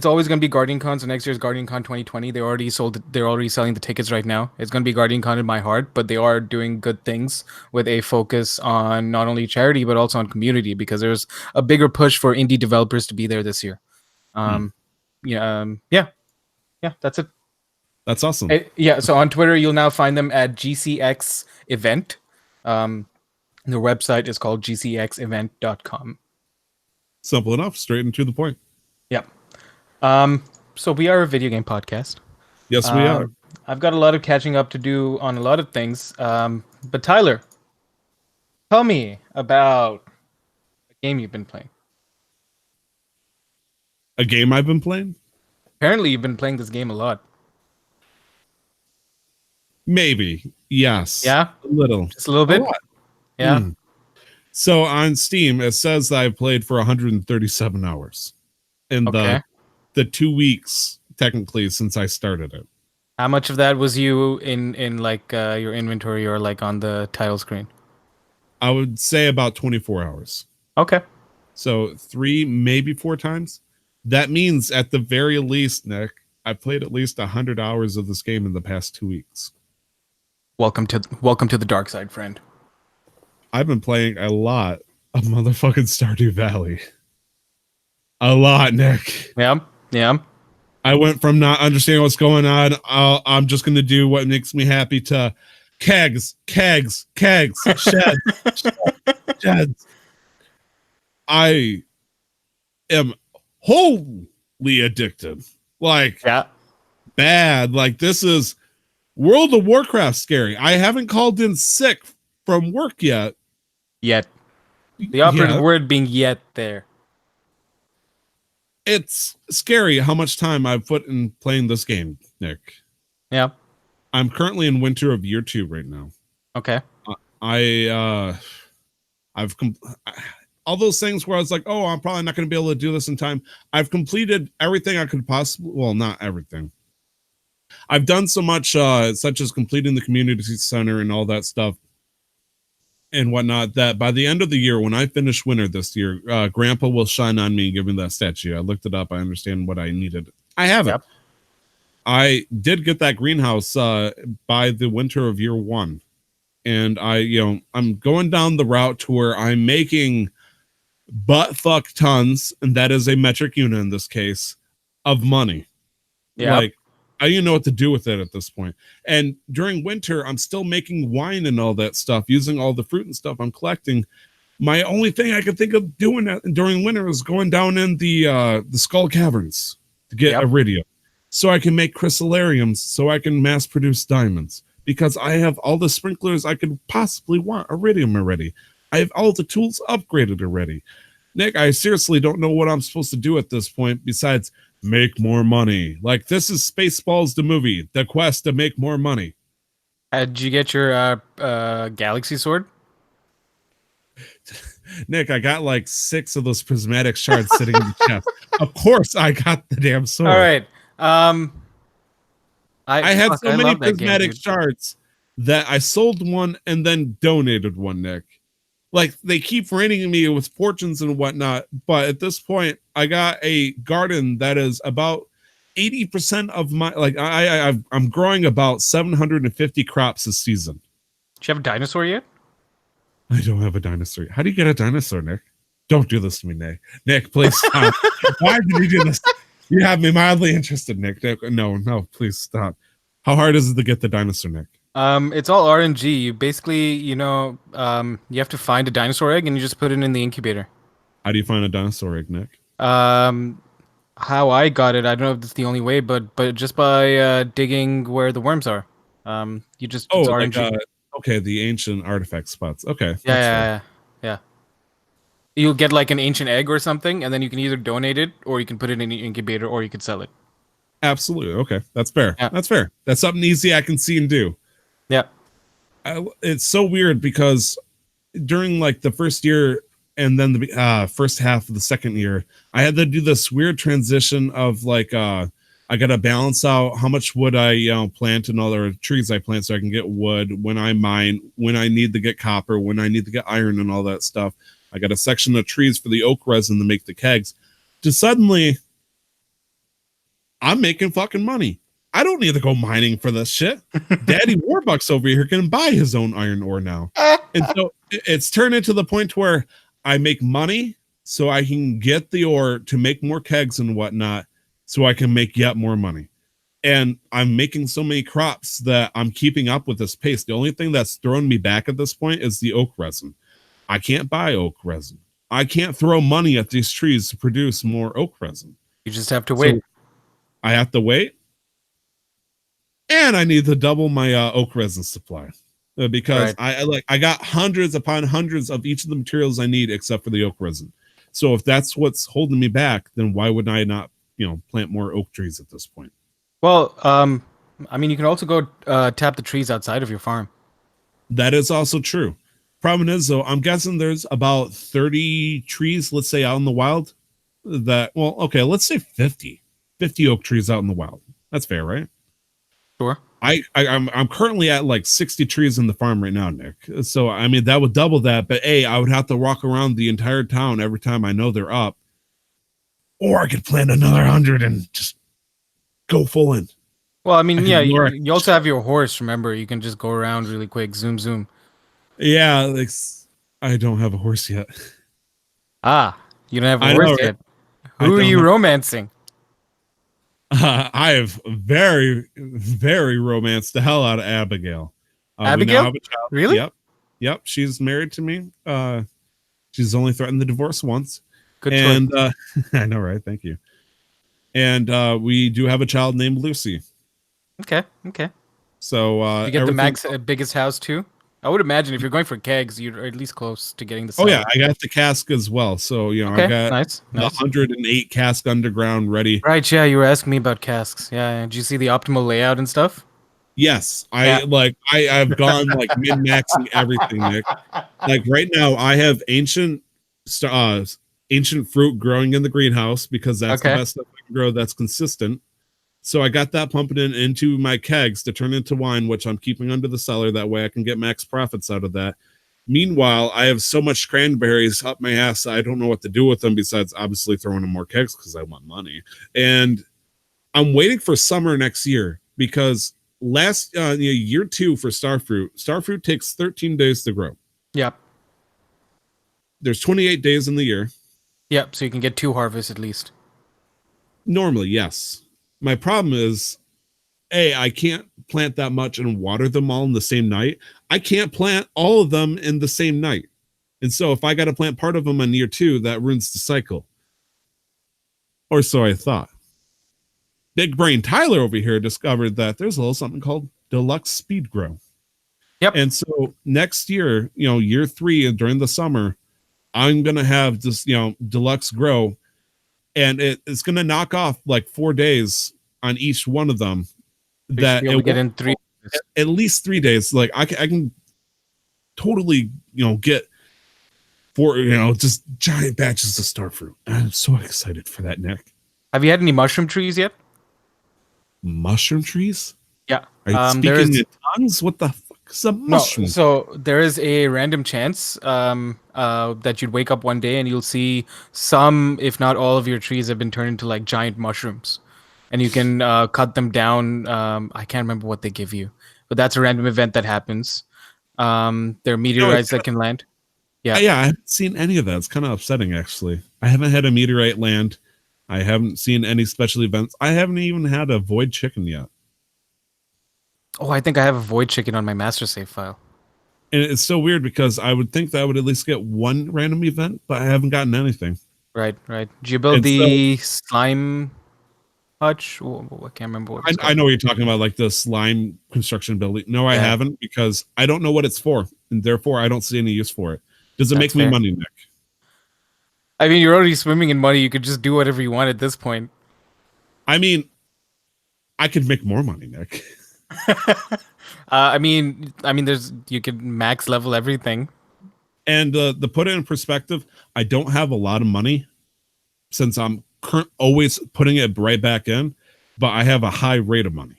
Speaker 2: always going to be GuardianCon. So next year's GuardianCon 2020. They're already selling the tickets right now. It's going to be GuardianCon in my heart, but they are doing good things with a focus on not only charity but also on community, because there's a bigger push for indie developers to be there this year. Yeah, that's it.
Speaker 1: That's awesome.
Speaker 2: Yeah, so on Twitter, you'll now find them at GCX Event. The website is called gcxevent.com.
Speaker 1: Simple enough, straight and to the point.
Speaker 2: Yep. So we are a video game podcast.
Speaker 1: Yes, we are.
Speaker 2: I've got a lot of catching up to do on a lot of things. But Tyler, tell me about a game you've been playing.
Speaker 1: A game I've been playing?
Speaker 2: Apparently, you've been playing this game a lot.
Speaker 1: Maybe. Yes.
Speaker 2: Yeah?
Speaker 1: A little.
Speaker 2: Just a little bit?
Speaker 1: lot.
Speaker 2: Yeah.
Speaker 1: Mm. So on Steam, it says that I've played for 137 hours in
Speaker 2: Okay.
Speaker 1: the 2 weeks, technically, since I started it.
Speaker 2: How much of that was you in like your inventory or like on the title screen?
Speaker 1: I would say about 24 hours.
Speaker 2: Okay.
Speaker 1: So 3, maybe 4 times. That means at the very least, Nick, I've played at least 100 hours of this game in the past 2 weeks.
Speaker 2: Welcome to the dark side, friend.
Speaker 1: I've been playing a lot of motherfucking Stardew Valley. A lot, Nick.
Speaker 2: Yeah. Yeah.
Speaker 1: I went from not understanding what's going on, I'm just going to do what makes me happy, to kegs, sheds. I am Holy addicted. Like
Speaker 2: Yeah.
Speaker 1: bad. Like this is World of Warcraft scary. I haven't called in sick from work yet.
Speaker 2: Yet. The operative
Speaker 1: Yeah.
Speaker 2: word being yet there.
Speaker 1: It's scary how much time I've put in playing this game, Nick.
Speaker 2: Yeah.
Speaker 1: I'm currently in winter of year 2 right now.
Speaker 2: Okay.
Speaker 1: I've all those things where I was like, oh, I'm probably not going to be able to do this in time. I've completed everything I could possibly, well, not everything. I've done so much, such as completing the community center and all that stuff and whatnot, that by the end of the year, when I finish winter this year, Grandpa will shine on me and give me that statue. I looked it up. I understand what I needed. I have it.
Speaker 2: Yep.
Speaker 1: I did get that greenhouse by the winter of year 1. And I'm going down the route to where I'm making butt fuck tons, and that is a metric unit in this case, of money.
Speaker 2: Yeah.
Speaker 1: Like, I don't even know what to do with it at this point. And during winter, I'm still making wine and all that stuff, using all the fruit and stuff I'm collecting. My only thing I could think of doing during winter is going down in the Skull Caverns to get iridium, so I can make chrysallariums, so I can mass produce diamonds. Because I have all the sprinklers I could possibly want iridium already. I have all the tools upgraded already. Nick, I seriously don't know what I'm supposed to do at this point besides make more money. Like, this is Spaceballs the movie, the quest to make more money.
Speaker 2: Did you get your galaxy sword?
Speaker 1: Nick, I got like 6 of those prismatic shards sitting in the chest. Of course I got the damn sword.
Speaker 2: All right.
Speaker 1: I had so many prismatic
Speaker 2: game,
Speaker 1: shards that I sold one and then donated one, Nick. Like, they keep raining me with fortunes and whatnot, but at this point, I got a garden that is about 80% of my, like, I'm growing about 750 crops this season.
Speaker 2: Do you have a dinosaur yet?
Speaker 1: I don't have a dinosaur. How do you get a dinosaur, Nick? Don't do this to me, Nick. Nick, please stop. Why did you do this? You have me mildly interested, Nick. No, please stop. How hard is it to get the dinosaur, Nick?
Speaker 2: It's all RNG. You basically, you have to find a dinosaur egg and you just put it in the incubator.
Speaker 1: How do you find a dinosaur egg, Nick?
Speaker 2: How I got it, I don't know if it's the only way, but just by digging where the worms are. You just it's RNG.
Speaker 1: Like, okay, the ancient artifact spots. Okay.
Speaker 2: Yeah. You'll get like an ancient egg or something, and then you can either donate it, or you can put it in the incubator, or you could sell it.
Speaker 1: Absolutely. Okay, that's fair. Yeah. That's fair. That's something easy I can see and do.
Speaker 2: Yeah.
Speaker 1: It's so weird because during like the first year and then the first half of the second year, I had to do this weird transition of like I got to balance out how much wood I plant and all the trees I plant so I can get wood when I mine, when I need to get copper, when I need to get iron and all that stuff. I got a section of trees for the oak resin to make the kegs. Just suddenly, I'm making fucking money. I don't need to go mining for this shit. Daddy Warbucks over here can buy his own iron ore now. And so it's turned into the point where I make money so I can get the ore to make more kegs and whatnot so I can make yet more money. And I'm making so many crops that I'm keeping up with this pace. The only thing that's thrown me back at this point is the oak resin. I can't buy oak resin. I can't throw money at these trees to produce more oak resin.
Speaker 2: You just have to wait.
Speaker 1: So I have to wait. And I need to double my oak resin supply because I got hundreds upon hundreds of each of the materials I need except for the oak resin. So if that's what's holding me back, then why would I not, plant more oak trees at this point?
Speaker 2: Well, I mean, you can also go tap the trees outside of your farm.
Speaker 1: That is also true. Problem is, though, I'm guessing there's about 30 trees, let's say, out in the wild. Let's say 50 oak trees out in the wild. That's fair, right?
Speaker 2: Sure.
Speaker 1: I'm currently at like 60 trees in the farm right now, Nick. So I mean that would double that, but I would have to walk around the entire town every time I know they're up. Or I could plant another 100 and just go full in.
Speaker 2: Well, I mean, you also have your horse. Remember, you can just go around really quick. Zoom.
Speaker 1: Yeah, I don't have a horse yet.
Speaker 2: You don't have a horse yet. Who are you romancing?
Speaker 1: I have very, very romanced the hell out of Abigail.
Speaker 2: Abigail?
Speaker 1: We now have a child.
Speaker 2: Really?
Speaker 1: Yep. She's married to me. She's only threatened the divorce once.
Speaker 2: Good
Speaker 1: And
Speaker 2: choice.
Speaker 1: I know, right? Thank you. And we do have a child named Lucy.
Speaker 2: Okay. Okay.
Speaker 1: So
Speaker 2: You get the
Speaker 1: everything.
Speaker 2: max biggest house too. I would imagine if you're going for kegs, you're at least close to getting the
Speaker 1: Oh yeah,
Speaker 2: cellar.
Speaker 1: I got the cask as well. So I've
Speaker 2: Okay.
Speaker 1: got
Speaker 2: Nice.
Speaker 1: the
Speaker 2: Nice.
Speaker 1: 108 cask underground ready.
Speaker 2: Right. Yeah. You were asking me about casks. Yeah. Did you see the optimal layout and stuff?
Speaker 1: Yes,
Speaker 2: Yeah.
Speaker 1: I've gone like min maxing everything, Nick. Like right now, I have ancient fruit growing in the greenhouse because that's the
Speaker 2: Okay.
Speaker 1: best stuff I can grow that's consistent. So I got that pumping into my kegs to turn into wine, which I'm keeping under the cellar. That way I can get max profits out of that. Meanwhile, I have so much cranberries up my ass, I don't know what to do with them besides obviously throwing in more kegs because I want money. And I'm waiting for summer next year because last year 2 for starfruit takes 13 days to grow.
Speaker 2: Yep.
Speaker 1: There's 28 days in the year.
Speaker 2: Yep. So you can get 2 harvests at least.
Speaker 1: Normally, yes. My problem is, I can't plant that much and water them all in the same night. I can't plant all of them in the same night. And so if I got to plant part of them on year 2, that ruins the cycle. Or so I thought. Big Brain Tyler over here discovered that there's a little something called Deluxe Speed Grow.
Speaker 2: Yep.
Speaker 1: And so next year, year 3 during the summer, I'm going to have this, Deluxe Grow, and it's going to knock off like 4 days on each one of them.
Speaker 2: You
Speaker 1: That
Speaker 2: should be able to get in 3.
Speaker 1: at least 3 days. Like I can totally, get 4, just giant batches of starfruit. I'm so excited for that, Nick.
Speaker 2: Have you had any mushroom trees yet?
Speaker 1: Mushroom trees?
Speaker 2: Yeah.
Speaker 1: Are you speaking in tongues? What the fuck is a mushroom?
Speaker 2: No, so there is a random chance that you'd wake up one day and you'll see some, if not all of your trees have been turned into like giant mushrooms. And you can cut them down. I can't remember what they give you, but that's a random event that happens. There are meteorites that can land. Yeah.
Speaker 1: Yeah, I haven't seen any of that. It's kind of upsetting, actually. I haven't had a meteorite land. I haven't seen any special events. I haven't even had a void chicken yet.
Speaker 2: Oh, I think I have a void chicken on my master save file.
Speaker 1: And it's so weird because I would think that I would at least get one random event, but I haven't gotten anything.
Speaker 2: Right. Did you build the slime hutch? Oh, I can't remember what it's called.
Speaker 1: I know what you're talking about, like the slime construction building. No, I haven't because I don't know what it's for, and therefore I don't see any use for it. Does it make me money, Nick?
Speaker 2: I mean, you're already swimming in money. You could just do whatever you want at this point.
Speaker 1: I mean, I could make more money, Nick.
Speaker 2: I mean, you could max level everything.
Speaker 1: And to put it in perspective, I don't have a lot of money since I'm always putting it right back in, but I have a high rate of money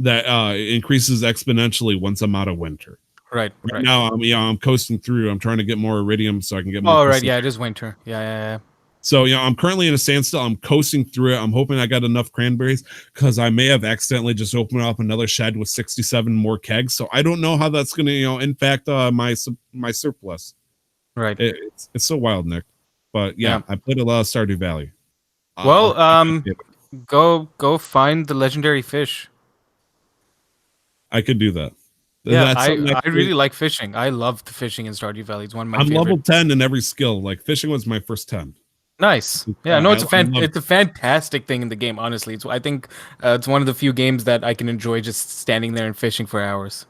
Speaker 1: that increases exponentially once I'm out of winter.
Speaker 2: Right.
Speaker 1: Now I'm coasting through. I'm trying to get more iridium so I can get more.
Speaker 2: Oh, right. Yeah, it is winter. Yeah.
Speaker 1: So I'm currently in a standstill. I'm coasting through it. I'm hoping I got enough cranberries because I may have accidentally just opened up another shed with 67 more kegs. So I don't know how that's going to impact my surplus.
Speaker 2: Right.
Speaker 1: It's so wild, Nick. But yeah, I played a lot of Stardew Valley.
Speaker 2: Well, go find the legendary fish.
Speaker 1: I could do that.
Speaker 2: Yeah, I really like fishing. I love the fishing in Stardew Valley. It's one of my favorite.
Speaker 1: I'm level 10 in every skill. Like fishing was my first 10.
Speaker 2: Nice. Yeah, no, it's a fantastic thing in the game. Honestly, I think it's one of the few games that I can enjoy just standing there and fishing for hours.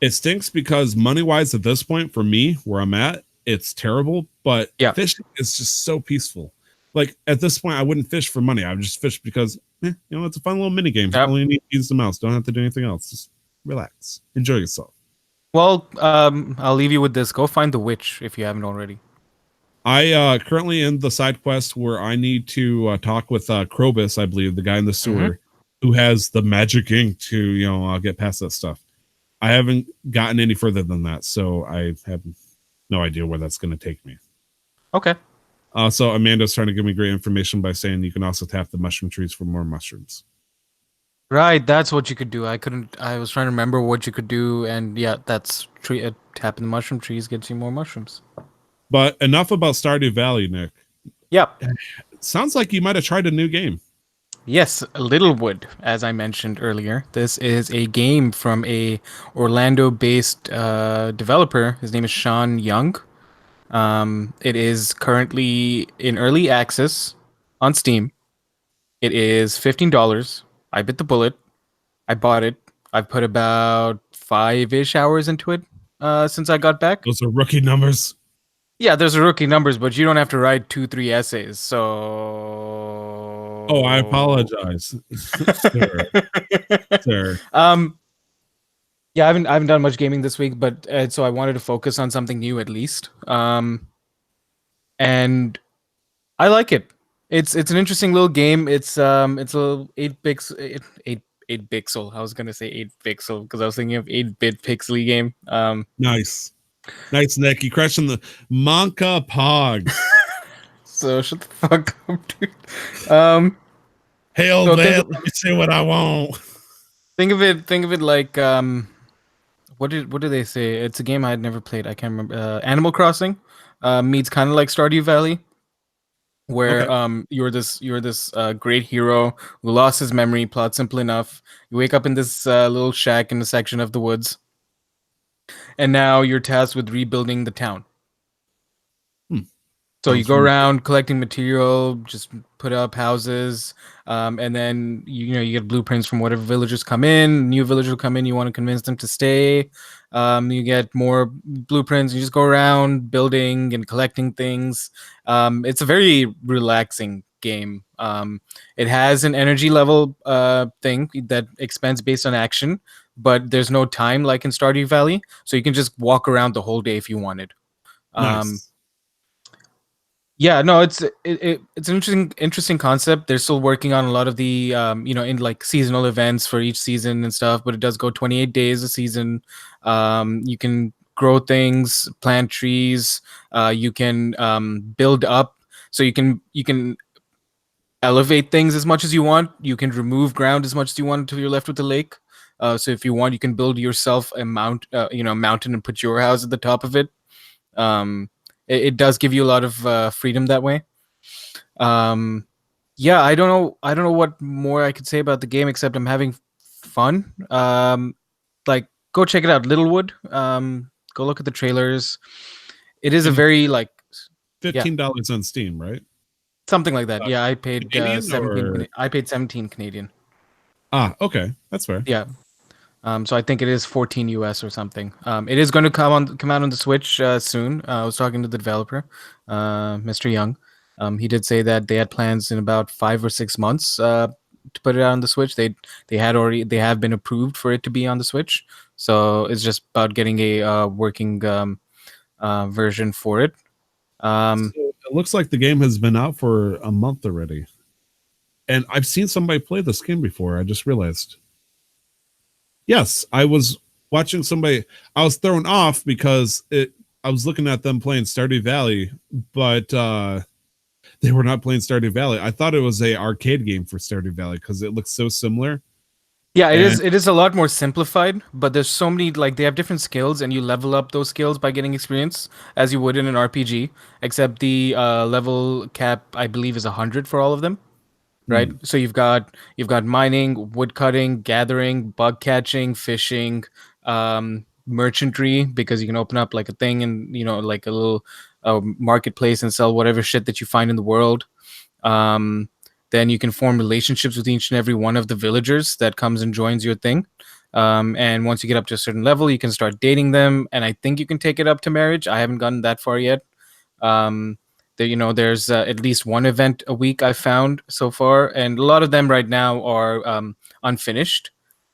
Speaker 1: It stinks because money-wise, at this point, for me, where I'm at, it's terrible. But fishing is just so peaceful. Like at this point, I wouldn't fish for money. I would just fish because it's a fun little mini game. All you need to use the mouse. Don't have to do anything else. Just relax, enjoy yourself.
Speaker 2: Well, I'll leave you with this. Go find the witch if you haven't already.
Speaker 1: I currently in the side quest where I need to talk with Krobus, I believe, the guy in the sewer, who has the magic ink to get past that stuff. I haven't gotten any further than that, so I have no idea where that's going to take me.
Speaker 2: Okay.
Speaker 1: So Amanda's trying to give me great information by saying you can also tap the mushroom trees for more mushrooms.
Speaker 2: Right, that's what you could do. I was trying to remember what you could do, and yeah, that's tapping the mushroom trees gets you more mushrooms.
Speaker 1: But enough about Stardew Valley, Nick.
Speaker 2: Yep.
Speaker 1: Sounds like you might have tried a new game.
Speaker 2: Yes, Littlewood, as I mentioned earlier. This is a game from a Orlando-based developer. His name is Sean Young. It is currently in early access on Steam. It is $15. I bit the bullet. I bought it. I've put about 5-ish hours into it since I got back.
Speaker 1: Those are rookie numbers.
Speaker 2: Yeah, there's a rookie numbers, but you don't have to write 2-3 essays. So,
Speaker 1: Oh, I apologize, sir. Sir.
Speaker 2: Yeah, I haven't done much gaming this week, but so I wanted to focus on something new at least. And I like it. It's an interesting little game. It's a little 8 pixel. I was gonna say 8 pixel because I was thinking of 8-bit pixely game.
Speaker 1: Nice, Nick. You crashing the Monka Pog.
Speaker 2: So shut the fuck up, dude.
Speaker 1: Hell,
Speaker 2: So
Speaker 1: let me say what I want.
Speaker 2: think of it like what do they say? It's a game I had never played. I can't remember. Animal Crossing meets kind of like Stardew Valley, where
Speaker 1: Okay.
Speaker 2: you're this great hero who lost his memory. Plot simple enough. You wake up in this little shack in a section of the woods, and now you're tasked with rebuilding the town.
Speaker 1: Hmm.
Speaker 2: So you
Speaker 1: Sounds
Speaker 2: go
Speaker 1: familiar.
Speaker 2: around collecting material, just put up houses, and then you get blueprints from whatever villagers come in. New villagers come in, you want to convince them to stay. You get more blueprints. You just go around building and collecting things. It's a very relaxing game. It has an energy level thing that expands based on action, but there's no time like in Stardew Valley, so you can just walk around the whole day if you wanted. Um,
Speaker 1: Nice.
Speaker 2: yeah, no, it's an interesting concept. They're still working on a lot of the in like seasonal events for each season and stuff, but it does go 28 days a season. You can grow things, plant trees, you can build up, so you can elevate things as much as you want. You can remove ground as much as you want until you're left with the lake. So if you want, you can build yourself a mountain and put your house at the top of it. It does give you a lot of freedom that way. Um, yeah, I don't know what more I could say about the game except I'm having fun. Like go check it out, Littlewood. Go look at the trailers. It is a
Speaker 1: And you
Speaker 2: very like yeah,
Speaker 1: $15 on Steam, right?
Speaker 2: something like that.
Speaker 1: Uh,
Speaker 2: Yeah, I paid
Speaker 1: Canadian
Speaker 2: 17.
Speaker 1: or
Speaker 2: I paid 17 Canadian.
Speaker 1: okay, that's fair.
Speaker 2: Yeah. So I think it is 14 US or something. It is going to come out on the Switch soon. I was talking to the developer, Mr. Young. He did say that they had plans in about 5 or 6 months to put it out on the Switch. They have been approved for it to be on the Switch. So it's just about getting a working version for it. Um,
Speaker 1: So it looks like the game has been out for a month already. And I've seen somebody play this game before. I just realized. Yes, I was watching somebody. I was thrown off because I was looking at them playing Stardew Valley, but they were not playing Stardew Valley. I thought it was a arcade game for Stardew Valley because it looks so similar.
Speaker 2: Yeah, it is.
Speaker 1: And
Speaker 2: It is a lot more simplified, but there's so many like they have different skills, and you level up those skills by getting experience as you would in an RPG. Except the level cap, I believe, is 100 for all of them. Right.
Speaker 1: hmm,
Speaker 2: So you've got mining, wood cutting, gathering, bug catching, fishing, merchantry, because you can open up like a thing and like a little marketplace and sell whatever shit that you find in the world. Um, then you can form relationships with each and every one of the villagers that comes and joins your thing. And once you get up to a certain level, you can start dating them. And I think you can take it up to marriage. I haven't gotten that far yet. Um, there's at least one event a week I found so far, and a lot of them right now are unfinished.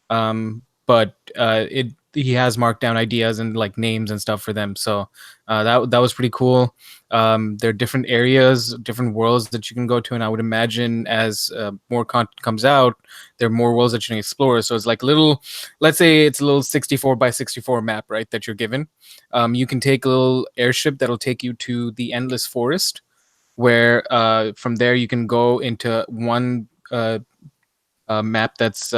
Speaker 2: But it he has marked down ideas and like names and stuff for them. So that was pretty cool. There are different areas, different worlds that you can go to, and I would imagine as more content comes out, there are more worlds that you can explore. So it's like little, let's say it's a little 64 by 64 map, right? That you're given. You can take a little airship that'll take you to the Endless Forest, where from there you can go into one map that's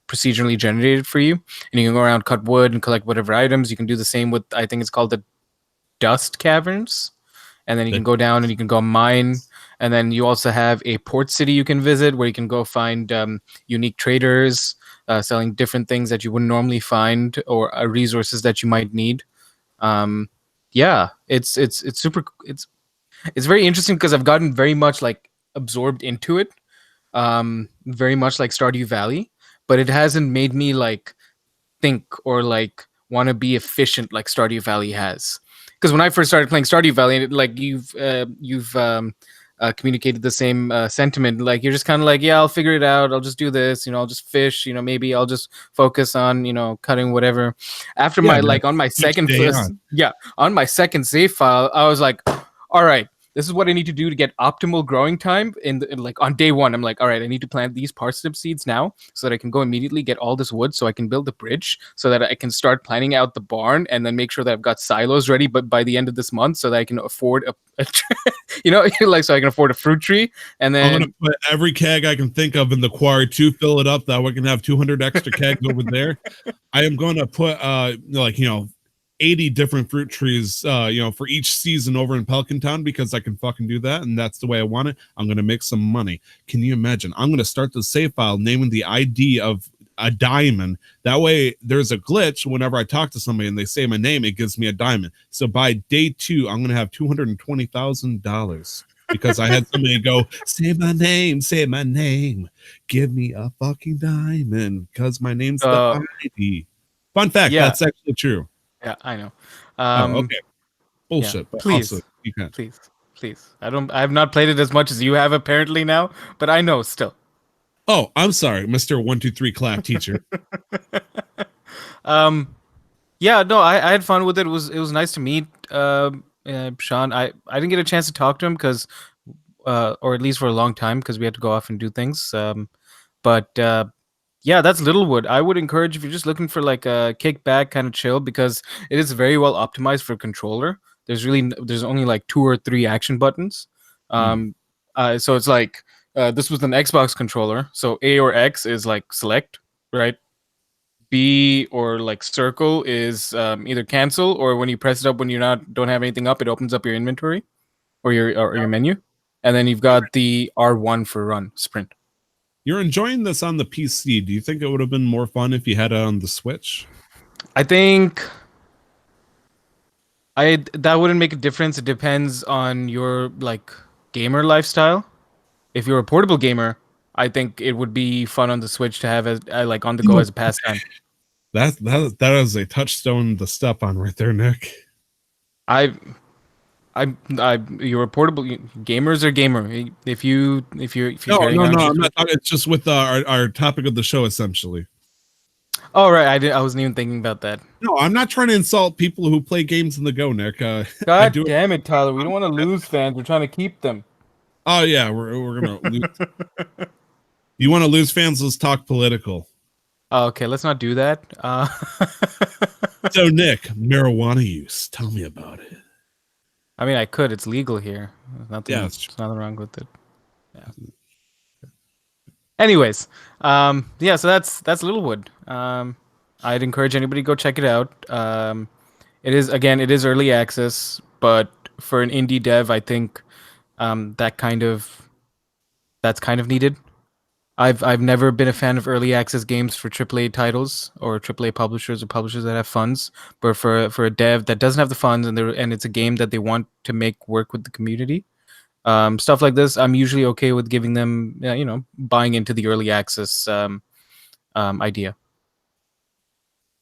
Speaker 2: procedurally generated for you, and you can go around, cut wood, and collect whatever items. You can do the same with, I think it's called the Dust Caverns, and then you can go down and you can go mine. And then you also have a port city you can visit where you can go find unique traders selling different things that you wouldn't normally find, or resources that you might need. Um, yeah, it's super. It's very interesting because I've gotten very much like absorbed into it, very much like Stardew Valley, but it hasn't made me like think or like want to be efficient like Stardew Valley has. Because when I first started playing Stardew Valley, and like you've communicated the same sentiment. Like you're just kind of like, yeah, I'll figure it out. I'll just do this. I'll just fish. Maybe I'll just focus on cutting whatever. After
Speaker 1: Yeah,
Speaker 2: my
Speaker 1: man.
Speaker 2: like on my
Speaker 1: Each
Speaker 2: second
Speaker 1: day
Speaker 2: first,
Speaker 1: on.
Speaker 2: yeah, on my second save file, I was like, all right, this is what I need to do to get optimal growing time like on day one. I'm like, all right, I need to plant these parsnip seeds now so that I can go immediately get all this wood so I can build the bridge so that I can start planning out the barn and then make sure that I've got silos ready but by the end of this month so that I can afford a like so I can afford a fruit tree. And
Speaker 1: I'm gonna
Speaker 2: then
Speaker 1: put every keg I can think of in the quarry to fill it up. That we can have 200 extra kegs over there. I am going to put 80 different fruit trees for each season over in Pelican Town because I can fucking do that and that's the way I want it. I'm going to make some money. Can you imagine? I'm going to start the save file naming the ID of a diamond. That way there's a glitch whenever I talk to somebody and they say my name, it gives me a diamond. So by day 2, I'm going to have $220,000 because I had somebody go, say my name, give me a fucking diamond because my name's the ID. Fun fact,
Speaker 2: yeah,
Speaker 1: that's actually true.
Speaker 2: yeah, I know.
Speaker 1: Oh, okay.
Speaker 2: Yeah,
Speaker 1: Bullshit, but also
Speaker 2: please,
Speaker 1: you can.
Speaker 2: please. I have not played it as much as you have apparently now, but I know still.
Speaker 1: Oh, I'm sorry, Mr. 123 clap teacher.
Speaker 2: Yeah, no, I had fun with it. It was nice to meet Sean. I didn't get a chance to talk to him because or at least for a long time because we had to go off and do things. But yeah, that's Littlewood. I would encourage if you're just looking for like a kickback kind of chill because it is very well optimized for controller. There's only like 2 or 3 action buttons. Um, so it's like this was an Xbox controller. So A or X is like select, right? B or like circle is either cancel or when you press it up when you don't have anything up, it opens up your inventory or your menu, and then you've got the R1 for run sprint.
Speaker 1: You're enjoying this on the PC. Do you think it would have been more fun if you had it on the Switch?
Speaker 2: I think that wouldn't make a difference. It depends on your like gamer lifestyle. If you're a portable gamer, I think it would be fun on the Switch to have as like on the go as a pastime.
Speaker 1: That is a touchstone to step on right there, Nick.
Speaker 2: I you're a portable gamers are gamer. If you're
Speaker 1: No,
Speaker 2: getting
Speaker 1: no,
Speaker 2: on.
Speaker 1: no. I'm not talking. It's just with our topic of the show, essentially.
Speaker 2: Oh right, I wasn't even thinking about that.
Speaker 1: No, I'm not trying to insult people who play games in the go, Nick. I
Speaker 2: God
Speaker 1: do.
Speaker 2: damn it, Tyler. We don't want to lose fans. We're trying to keep them.
Speaker 1: Oh yeah, we're gonna lose. You want to lose fans? Let's talk political.
Speaker 2: Oh, okay, let's not do that.
Speaker 1: So Nick, marijuana use. Tell me about it.
Speaker 2: I mean, I could. It's legal here. There's nothing wrong with it. Yeah. Anyways, yeah. So that's Littlewood. I'd encourage anybody to go check it out. It is early access, but for an indie dev, I think that's kind of needed. I've never been a fan of early access games for AAA titles or AAA publishers or publishers that have funds, but for a dev that doesn't have the funds and it's a game that they want to make work with the community, stuff like this, I'm usually okay with giving them, buying into the early access idea.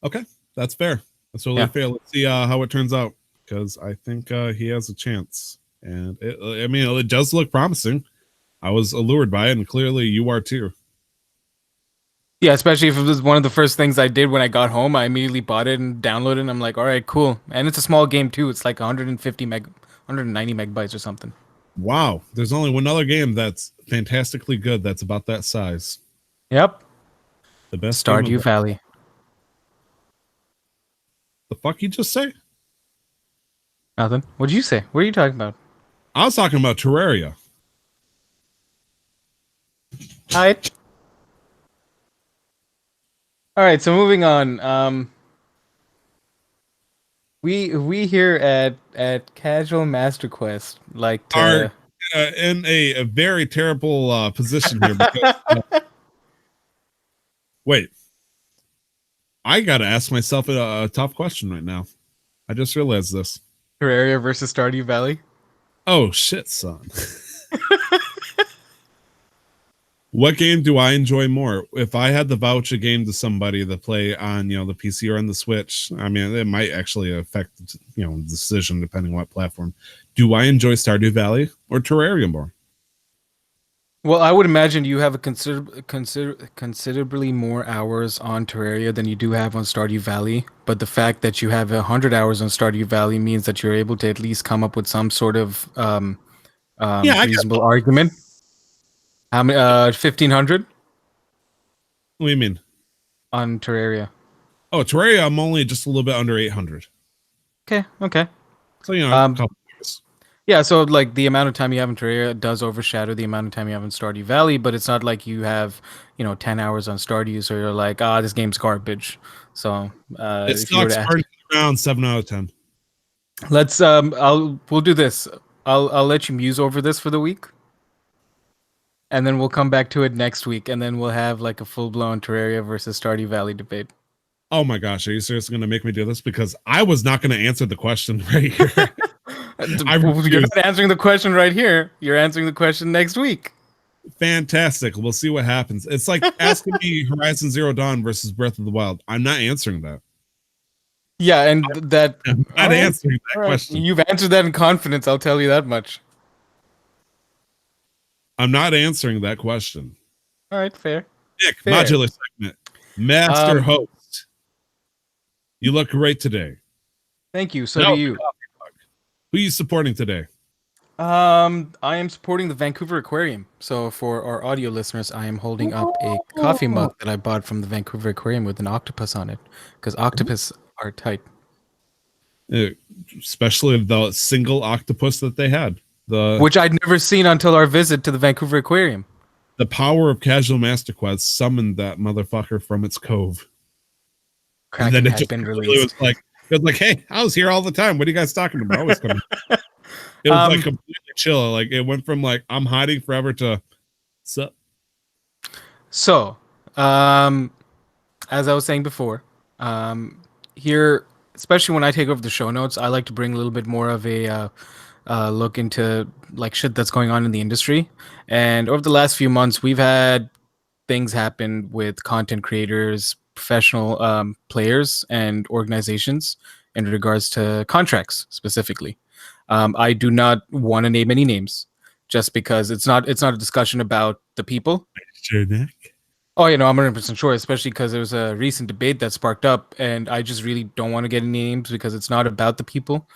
Speaker 1: Okay, that's fair. That's totally fair. Let's see how it turns out because I think he has a chance, and it does look promising. I was allured by it, and clearly you are too.
Speaker 2: Yeah, especially if it was one of the first things I did when I got home. I immediately bought it and downloaded it. And I'm like, all right, cool. And it's a small game too. It's like 190 megabytes or something.
Speaker 1: Wow, there's only one other game that's fantastically good that's about that size.
Speaker 2: Yep.
Speaker 1: The best
Speaker 2: Stardew Valley.
Speaker 1: The fuck you just say?
Speaker 2: Nothing. What'd you say? What are you talking about?
Speaker 1: I was talking about Terraria.
Speaker 2: All right, so moving on. We here at Casual Master Quest like to
Speaker 1: are in a very terrible position here because wait, I gotta ask myself a tough question right now. I just realized this.
Speaker 2: Terraria versus Stardew Valley.
Speaker 1: Oh shit, son. What game do I enjoy more? If I had to vouch a game to somebody to play on, the PC or on the Switch, I mean, it might actually affect, the decision depending on what platform. Do I enjoy Stardew Valley or Terraria more?
Speaker 2: Well, I would imagine you have a considerably more hours on Terraria than you do have on Stardew Valley. But the fact that you have 100 hours on Stardew Valley means that you're able to at least come up with some sort of
Speaker 1: Yeah, I got.
Speaker 2: reasonable argument. How many? 1,500
Speaker 1: What do you mean?
Speaker 2: on Terraria.
Speaker 1: Oh, Terraria, I'm only just a little bit under 800.
Speaker 2: Okay, okay.
Speaker 1: So, a
Speaker 2: Um,
Speaker 1: couple years.
Speaker 2: Yeah, so like the amount of time you have in Terraria does overshadow the amount of time you have in Stardew Valley, but it's not like you have, 10 hours on Stardew, so you're like, this game's garbage. So,
Speaker 1: It
Speaker 2: if you were
Speaker 1: sucks
Speaker 2: to ask,
Speaker 1: around 7 out of 10.
Speaker 2: we'll do this. I'll let you muse over this for the week, and then we'll come back to it next week, and then we'll have like a full blown Terraria versus Stardew Valley debate.
Speaker 1: Oh my gosh, are you seriously going to make me do this? Because I was not going to answer the question right here.
Speaker 2: You're not answering the question right here. You're answering the question next week.
Speaker 1: Fantastic. We'll see what happens. It's like asking me Horizon Zero Dawn versus Breath of the Wild. I'm not answering that.
Speaker 2: Yeah, and that
Speaker 1: I'm not answering that question.
Speaker 2: You've answered that in confidence, I'll tell you that much.
Speaker 1: I'm not answering that question.
Speaker 2: All right, fair.
Speaker 1: Nick,
Speaker 2: Fair.
Speaker 1: modular segment. Master host. You look great today.
Speaker 2: Thank you. So do you.
Speaker 1: Who are you supporting today?
Speaker 2: I am supporting the Vancouver Aquarium. So for our audio listeners, I am holding up a coffee mug that I bought from the Vancouver Aquarium with an octopus on it, because octopus are tight.
Speaker 1: Especially the single octopus that they had.
Speaker 2: Which I'd never seen until our visit to the Vancouver Aquarium.
Speaker 1: The power of Casual Master Quest summoned that motherfucker from its cove.
Speaker 2: Kraken
Speaker 1: and then
Speaker 2: has been released.
Speaker 1: It was like, hey, I was here all the time. What are you guys talking about? I was coming. It was like completely chill. Like it went from like I'm hiding forever to sup.
Speaker 2: So, as I was saying before, here, especially when I take over the show notes, I like to bring a little bit more of a look into like shit that's going on in the industry. And over the last few months, we've had things happen with content creators, professional players, and organizations in regards to contracts specifically. I do not want to name any names, just because it's not a discussion about the people.
Speaker 1: Sure, Nick.
Speaker 2: Oh, I'm 100% sure, especially because there was a recent debate that sparked up, and I just really don't want to get any names because it's not about the people.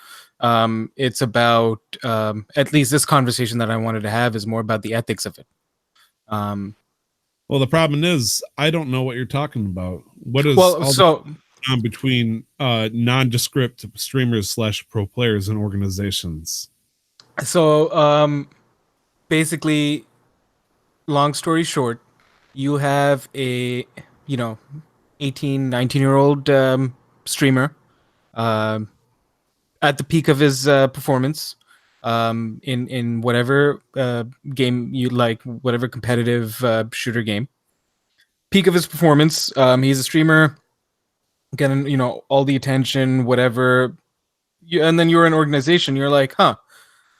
Speaker 2: It's about, at least this conversation that I wanted to have is more about the ethics of it.
Speaker 1: Well, the problem is I don't know what you're talking about. What is between nondescript streamers / pro players and organizations?
Speaker 2: So basically, long story short, you have a 18, 19-year-old streamer at the peak of his performance in whatever game you like, whatever competitive shooter game. Peak of his performance. He's a streamer, getting all the attention, whatever. And then you're an organization. You're like,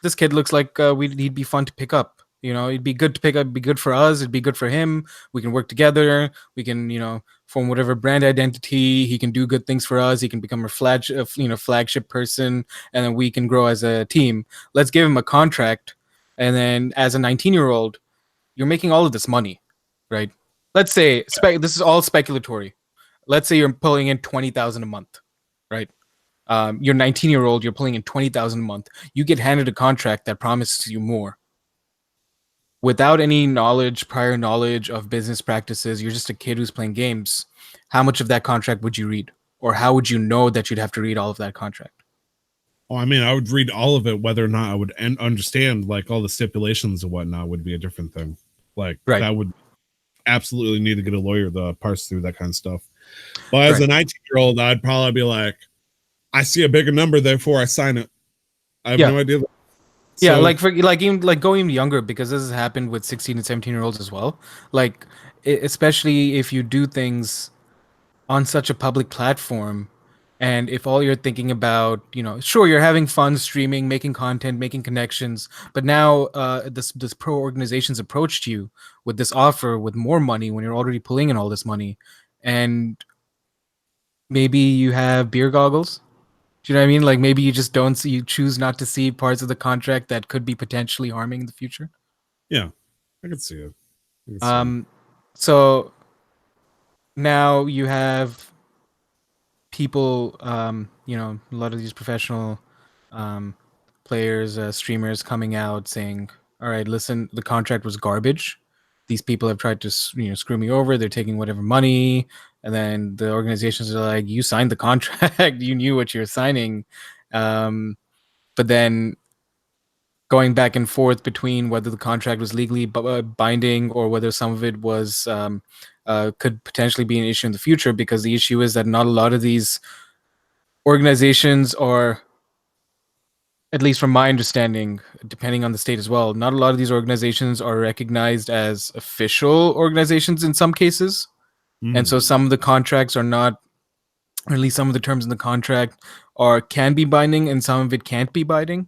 Speaker 2: this kid looks like he'd be fun to pick up. It'd be good to pick up. It'd be good for us. It'd be good for him. We can work together. We can, form whatever brand identity. He can do good things for us. He can become a flagship person, and then we can grow as a team. Let's give him a contract, and then as a 19-year-old, you're making all of this money, right? Let's say this is all speculatory. Let's say you're pulling in $20,000 a month, right? You're 19-year-old. You're pulling in $20,000 a month. You get handed a contract that promises you more. Without any prior knowledge of business practices, you're just a kid who's playing games. How much of that contract would you read? Or how would you know that you'd have to read all of that contract?
Speaker 1: Oh, I mean, I would read all of it. Whether or not I would understand like all the stipulations and whatnot would be a different thing. Like that would absolutely need to get a lawyer to parse through that kind of stuff. But as a 19-year-old, I'd probably be like, I see a bigger number, therefore I sign it. I have no idea.
Speaker 2: Yeah, going younger, because this has happened with 16 and 17-year-olds as well. Like, especially if you do things on such a public platform, And if all you're thinking about, sure, you're having fun streaming, making content, making connections, but now this pro organization's approached you with this offer with more money when you're already pulling in all this money, and maybe you have beer goggles. Do you know what I mean? Like maybe you just don't see, you choose not to see parts of the contract that could be potentially harming in the future.
Speaker 1: Yeah, I can see it.
Speaker 2: So now you have people, a lot of these professional um, players, streamers coming out saying, "All right, listen, the contract was garbage. These people have tried to, screw me over. They're taking whatever money." And then the organizations are like, "You signed the contract. You knew what you're signing." But then going back and forth between whether the contract was legally binding or whether some of it was could potentially be an issue in the future, because the issue is that not a lot of these organizations are, at least from my understanding, depending on the state as well, not a lot of these organizations are recognized as official organizations in some cases. And so some of the contracts are not, or at least some of the terms in the contract can be binding and some of it can't be binding.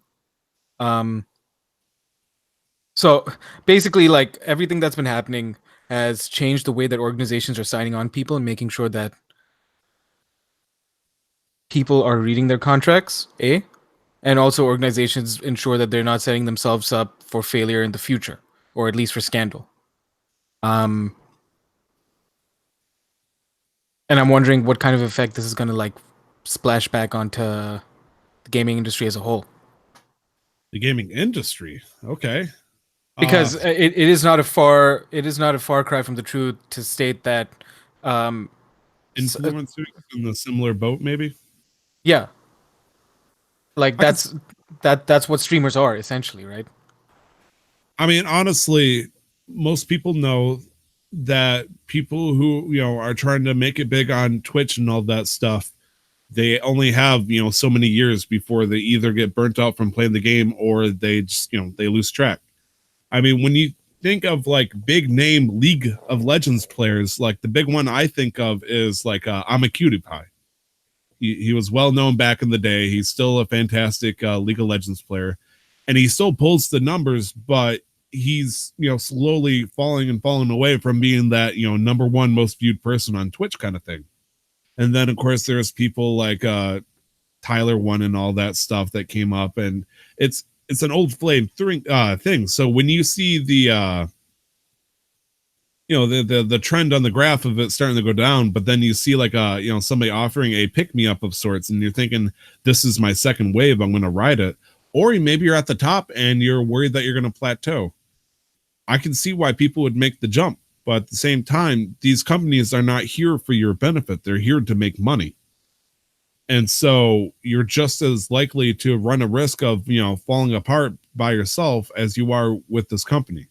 Speaker 2: So basically, like everything that's been happening has changed the way that organizations are signing on people and making sure that people are reading their contracts, and also organizations ensure that they're not setting themselves up for failure in the future, or at least for scandal. And I'm wondering what kind of effect this is going to like splash back onto the gaming industry as a whole.
Speaker 1: The gaming industry, okay.
Speaker 2: Because it is not a far cry from the truth to state that
Speaker 1: influencers in the similar boat, maybe.
Speaker 2: Yeah, like that's what streamers are essentially, right?
Speaker 1: I mean, honestly, most people know that people who are trying to make it big on Twitch and all that stuff, they only have so many years before they either get burnt out from playing the game or they just they lose track. I mean, when you think of like big name League of Legends players, like the big one I think of is like Amakewdipie. He was well known back in the day. He's still a fantastic League of Legends player, and he still pulls the numbers, but he's slowly falling away from being that number one most viewed person on Twitch kind of thing. And then of course there's people like Tyler One and all that stuff that came up, and it's an old flame thing. So when you see the the trend on the graph of it starting to go down, but then you see like somebody offering a pick me up of sorts, and you're thinking, this is my second wave, I'm going to ride it. Or maybe you're at the top and you're worried that you're going to plateau. I can see why people would make the jump, but at the same time, these companies are not here for your benefit. They're here to make money. And so you're just as likely to run a risk of falling apart by yourself as you are with this company.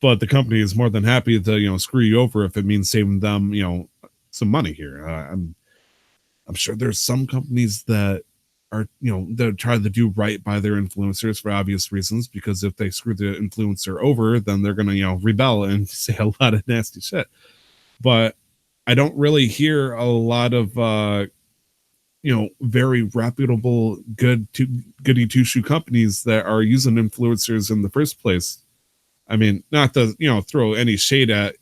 Speaker 1: But the company is more than happy to screw you over if it means saving them some money here. I'm sure there's some companies that are that try to do right by their influencers for obvious reasons, because if they screw the influencer over, then they're gonna rebel and say a lot of nasty shit. But I don't really hear a lot of very reputable goody two shoe companies that are using influencers in the first place. I mean, not to throw any shade at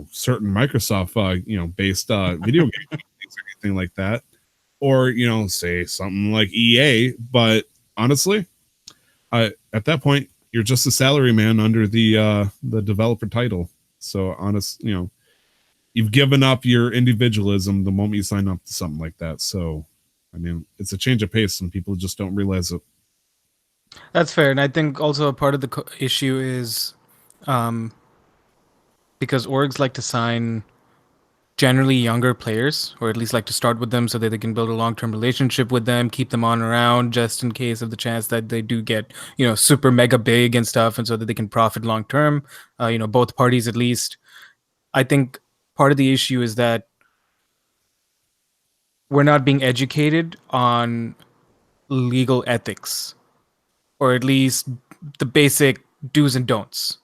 Speaker 1: certain Microsoft based video game companies or anything like that, or say something like EA, but honestly, at that point you're just a salary man under the developer title. So you've given up your individualism the moment you sign up to something like that. So I mean, it's a change of pace and people just don't realize it.
Speaker 2: That's fair, and I think also a part of the issue is because orgs like to sign generally younger players, or at least like to start with them so that they can build a long-term relationship with them, keep them on around just in case of the chance that they do get super mega big and stuff, and so that they can profit long term. Both parties at least. I think part of the issue is that we're not being educated on legal ethics, or at least the basic do's and don'ts,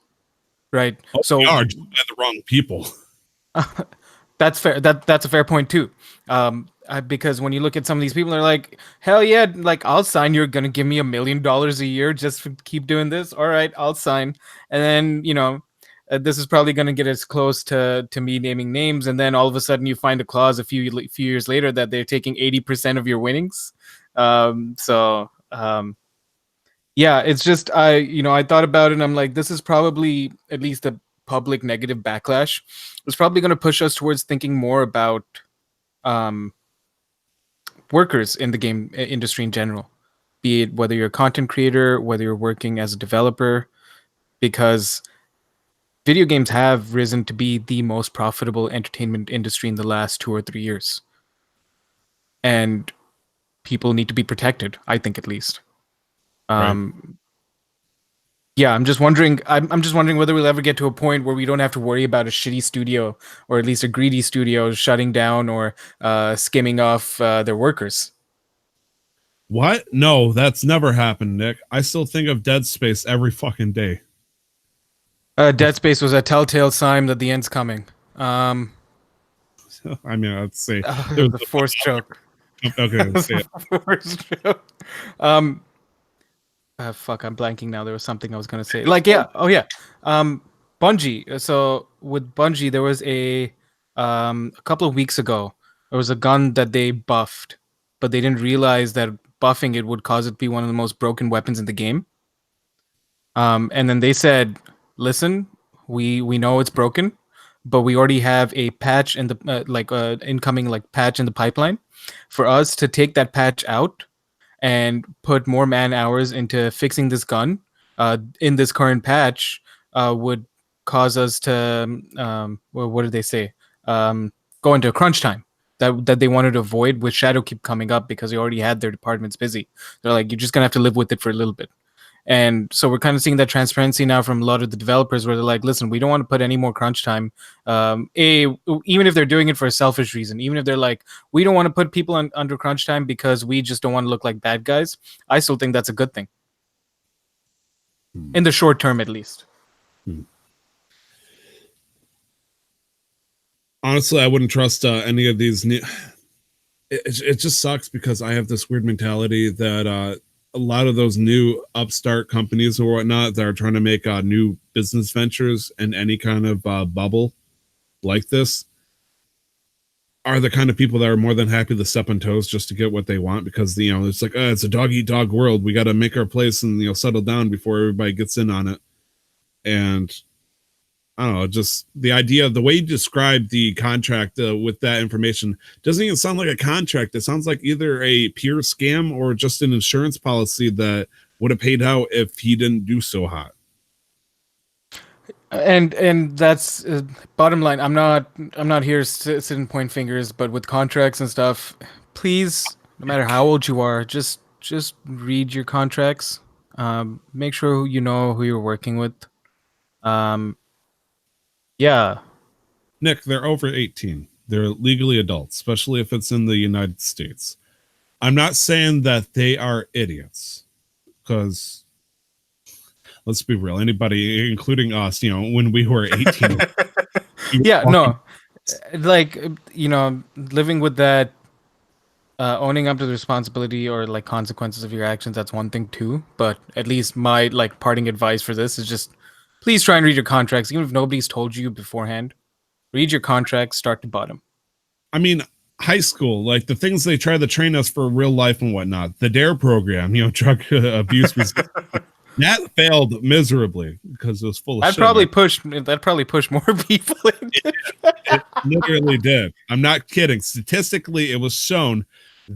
Speaker 2: right?
Speaker 1: Oh,
Speaker 2: So
Speaker 1: we are just by the wrong people.
Speaker 2: That's fair. That's a fair point too. Because when you look at some of these people, they're like, "Hell yeah! Like I'll sign. You're gonna give me $1 million a year just to keep doing this. All right, I'll sign." And then this is probably gonna get as close to me naming names, and then all of a sudden you find a clause a few years later that they're taking 80% of your winnings. Yeah, it's just I thought about it and I'm like, this is probably at least a public negative backlash. It's probably going to push us towards thinking more about um, workers in the game industry in general, be it whether you're a content creator, whether you're working as a developer, because video games have risen to be the most profitable entertainment industry in the last 2 or 3 years, and people need to be protected. I think at least. Um, Yeah, I'm just wondering. I'm just wondering whether we'll ever get to a point where we don't have to worry about a shitty studio, or at least a greedy studio, shutting down or skimming off their workers.
Speaker 1: What? No, that's never happened, Nick. I still think of Dead Space every fucking day.
Speaker 2: Dead Space was a telltale sign that the end's coming.
Speaker 1: I mean, let's see.
Speaker 2: The force choke.
Speaker 1: Okay, let's see it.
Speaker 2: Force choke. Fuck, I'm blanking now. There was something I was gonna say. Like, yeah, oh yeah. Bungie. So with Bungie, there was a couple of weeks ago, there was a gun that they buffed, but they didn't realize that buffing it would cause it to be one of the most broken weapons in the game. And then they said, "Listen, we know it's broken, but we already have a patch in the incoming patch in the pipeline for us to take that patch out and put more man hours into fixing this gun in this current patch would cause us to what did they say, go into crunch time that they wanted to avoid with Shadowkeep coming up, because they already had their departments busy. They're like, you're just gonna have to live with it for a little bit. And so we're kind of seeing that transparency now from a lot of the developers, where they're like, listen, we don't want to put any more crunch time. Even if they're doing it for a selfish reason, even if they're like, we don't want to put people under crunch time because we just don't want to look like bad guys. I still think that's a good thing. In the short term, at least.
Speaker 1: Honestly, I wouldn't trust any of these new... It just sucks, because I have this weird mentality that a lot of those new upstart companies or whatnot that are trying to make new business ventures in any kind of bubble like this are the kind of people that are more than happy to step on toes just to get what they want, because it's like, it's a dog eat dog world. We got to make our place and settle down before everybody gets in on it. And I don't know, just the idea of the way you describe the contract with that information doesn't even sound like a contract. It sounds like either a pure scam or just an insurance policy that would have paid out if he didn't do so hot.
Speaker 2: And that's bottom line. I'm not here to sit and point fingers, but with contracts and stuff, please, no matter how old you are, just read your contracts. Make sure you know who you're working with. Yeah.
Speaker 1: Nick, they're over 18. They're legally adults, especially if it's in the United States. I'm not saying that they are idiots, because let's be real. Anybody, including us, when we were 18.
Speaker 2: Yeah, no. Like, living with that, owning up to the responsibility or consequences of your actions, that's one thing too. But at least my parting advice for this is just, please try and read your contracts, even if nobody's told you beforehand. Read your contracts, start to bottom.
Speaker 1: I mean, high school, the things they try to train us for real life and whatnot. The DARE program, drug abuse, that failed miserably because it was full of shit.
Speaker 2: That probably pushed more people into
Speaker 1: it literally did. I'm not kidding. Statistically, it was shown.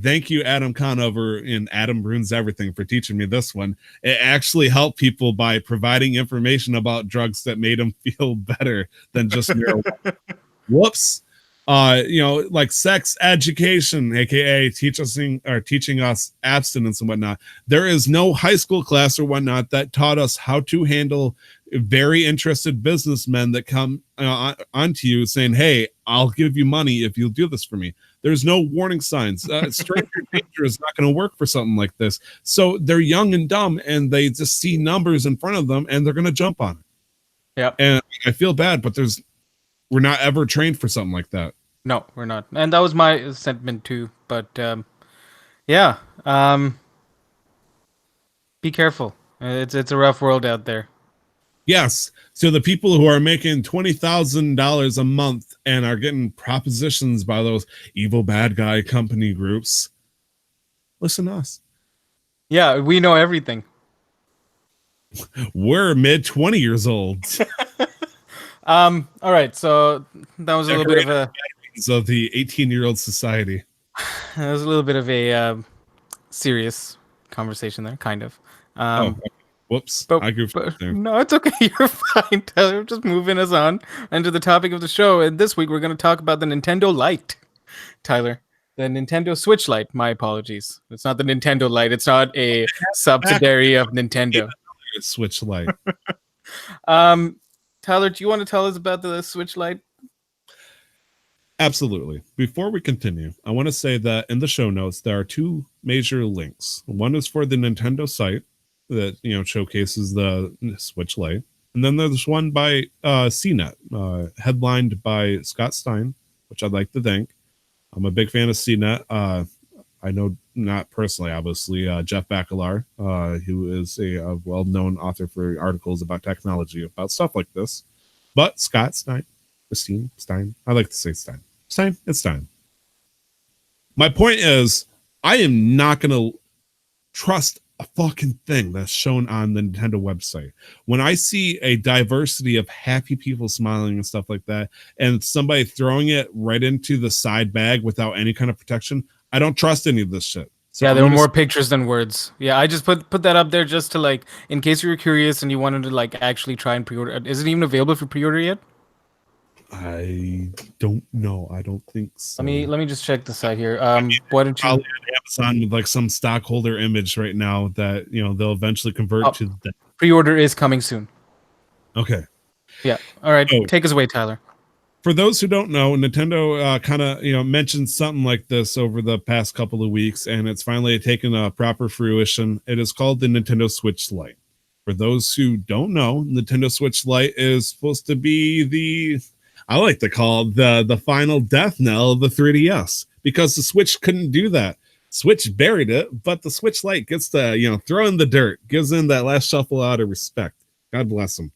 Speaker 1: Thank you, Adam Conover and Adam Ruins Everything, for teaching me this one. It actually helped people by providing information about drugs that made them feel better than just marijuana. Whoops. Sex education, aka teaching us abstinence and whatnot. There is no high school class or whatnot that taught us how to handle very interested businessmen that come onto you saying, "Hey, I'll give you money if you'll do this for me." There's no warning signs. Stranger danger is not going to work for something like this. So they're young and dumb, and they just see numbers in front of them, and they're going to jump on it.
Speaker 2: Yeah.
Speaker 1: And I feel bad, but we're not ever trained for something like that.
Speaker 2: No, we're not. And that was my sentiment too. But yeah, be careful. It's a rough world out there.
Speaker 1: Yes. So the people who are making $20,000 a month and are getting propositions by those evil bad guy company groups, listen to us.
Speaker 2: Yeah, we know everything.
Speaker 1: We're mid 20 years old.
Speaker 2: All right, so that was a little bit of a
Speaker 1: of the 18-year-old society.
Speaker 2: that was a little bit of a serious conversation there, kind of.
Speaker 1: Oh, whoops.
Speaker 2: But,
Speaker 1: I goofed
Speaker 2: but
Speaker 1: there.
Speaker 2: no, it's okay. You're fine, Tyler. We're just moving us on into the topic of the show. And this week we're going to talk about the Nintendo Lite, Tyler. The Nintendo Switch Lite. My apologies. It's not the Nintendo Lite. It's not a subsidiary of Nintendo.
Speaker 1: Switch Lite.
Speaker 2: Tyler, do you want to tell us about the Switch Lite?
Speaker 1: Absolutely. Before we continue, I want to say that in the show notes there are two major links. One is for the Nintendo site that showcases the Switch Lite, and then there's one by CNET, headlined by Scott Stein, which I'd like to thank. I'm a big fan of CNET. I know not personally, obviously, Jeff Bakalar, who is a well-known author for articles about technology, about stuff like this. But Scott Stein, Christine Stein, I like to say Stein. Stein, it's Stein. My point is, I am not going to trust a fucking thing that's shown on the Nintendo website. When I see a diversity of happy people smiling and stuff like that, and somebody throwing it right into the side bag without any kind of protection, I don't trust any of this shit.
Speaker 2: So yeah, there were more pictures than words. Yeah, I just put that up there just to like, in case you were curious and you wanted to like actually try and pre-order. Is it even available for pre-order yet?
Speaker 1: I don't know. I don't think so.
Speaker 2: Let me just check the site here. Why don't you?
Speaker 1: Probably on Amazon with like some stockholder image right now that they'll eventually convert to that.
Speaker 2: Pre-order is coming soon.
Speaker 1: Okay.
Speaker 2: Yeah. All right. Take us away, Tyler.
Speaker 1: For those who don't know, Nintendo kind of mentioned something like this over the past couple of weeks, and it's finally taken a proper fruition. It is called the Nintendo Switch Lite. For those who don't know, Nintendo Switch Lite is supposed to be I like to call it the final death knell of the 3DS, because the Switch couldn't do that. Switch buried it, but the Switch Lite gets to throw in the dirt, gives in that last shuffle out of respect. God bless them.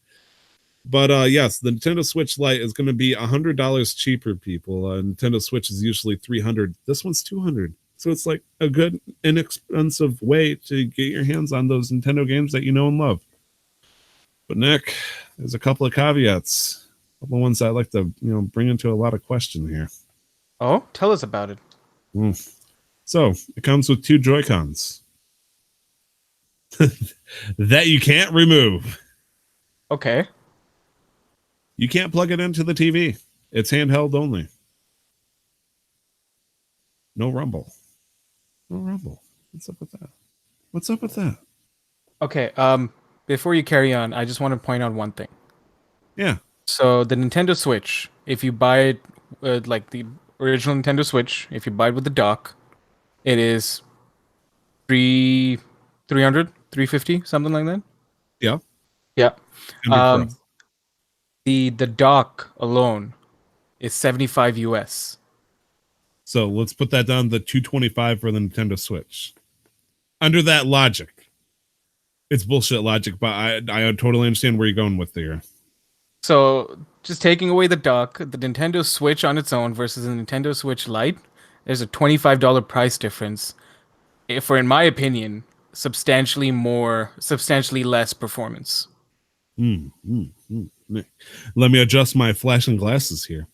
Speaker 1: But yes, the Nintendo Switch Lite is going to be $100 cheaper, people. Nintendo Switch is usually $300. This one's $200. So it's like a good, inexpensive way to get your hands on those Nintendo games that you know and love. But Nick, there's a couple of caveats. A couple of ones that I like to bring into a lot of question here.
Speaker 2: Oh, tell us about it.
Speaker 1: So it comes with two Joy-Cons that you can't remove.
Speaker 2: Okay.
Speaker 1: You can't plug it into the TV. It's handheld only. No rumble. No rumble. What's up with that? What's up with that?
Speaker 2: Okay. Before you carry on, I just want to point out one thing.
Speaker 1: Yeah.
Speaker 2: So the Nintendo Switch, if you buy it like the original Nintendo Switch, if you buy it with the dock, it is 300, 350, something like that.
Speaker 1: Yeah.
Speaker 2: Yeah. The dock alone is 75 US.
Speaker 1: So let's put that down to 225 for the Nintendo Switch. Under that logic, it's bullshit logic, but I totally understand where you're going with there.
Speaker 2: So just taking away the dock, the Nintendo Switch on its own versus the Nintendo Switch Lite, there's a $25 price difference. For, in my opinion, substantially less performance.
Speaker 1: Let me adjust my flashing glasses here.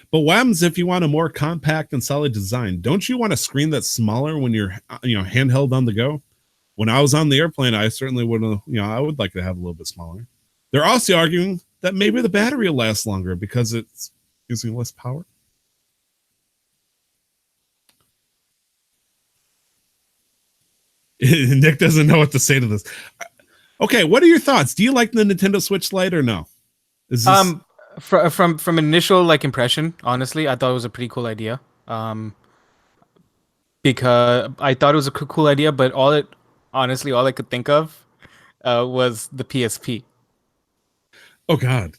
Speaker 1: But what happens if you want a more compact and solid design? Don't you want a screen that's smaller when you're handheld on the go? When I was on the airplane, I certainly would I would like to have a little bit smaller. They're also arguing that maybe the battery will last longer because it's using less power. Nick doesn't know what to say to this. Okay, what are your thoughts? Do you like the Nintendo Switch Lite or no?
Speaker 2: Is this... from initial impression, honestly, I thought it was a pretty cool idea. Because I thought it was a cool idea, but all I could think of was the PSP.
Speaker 1: Oh God.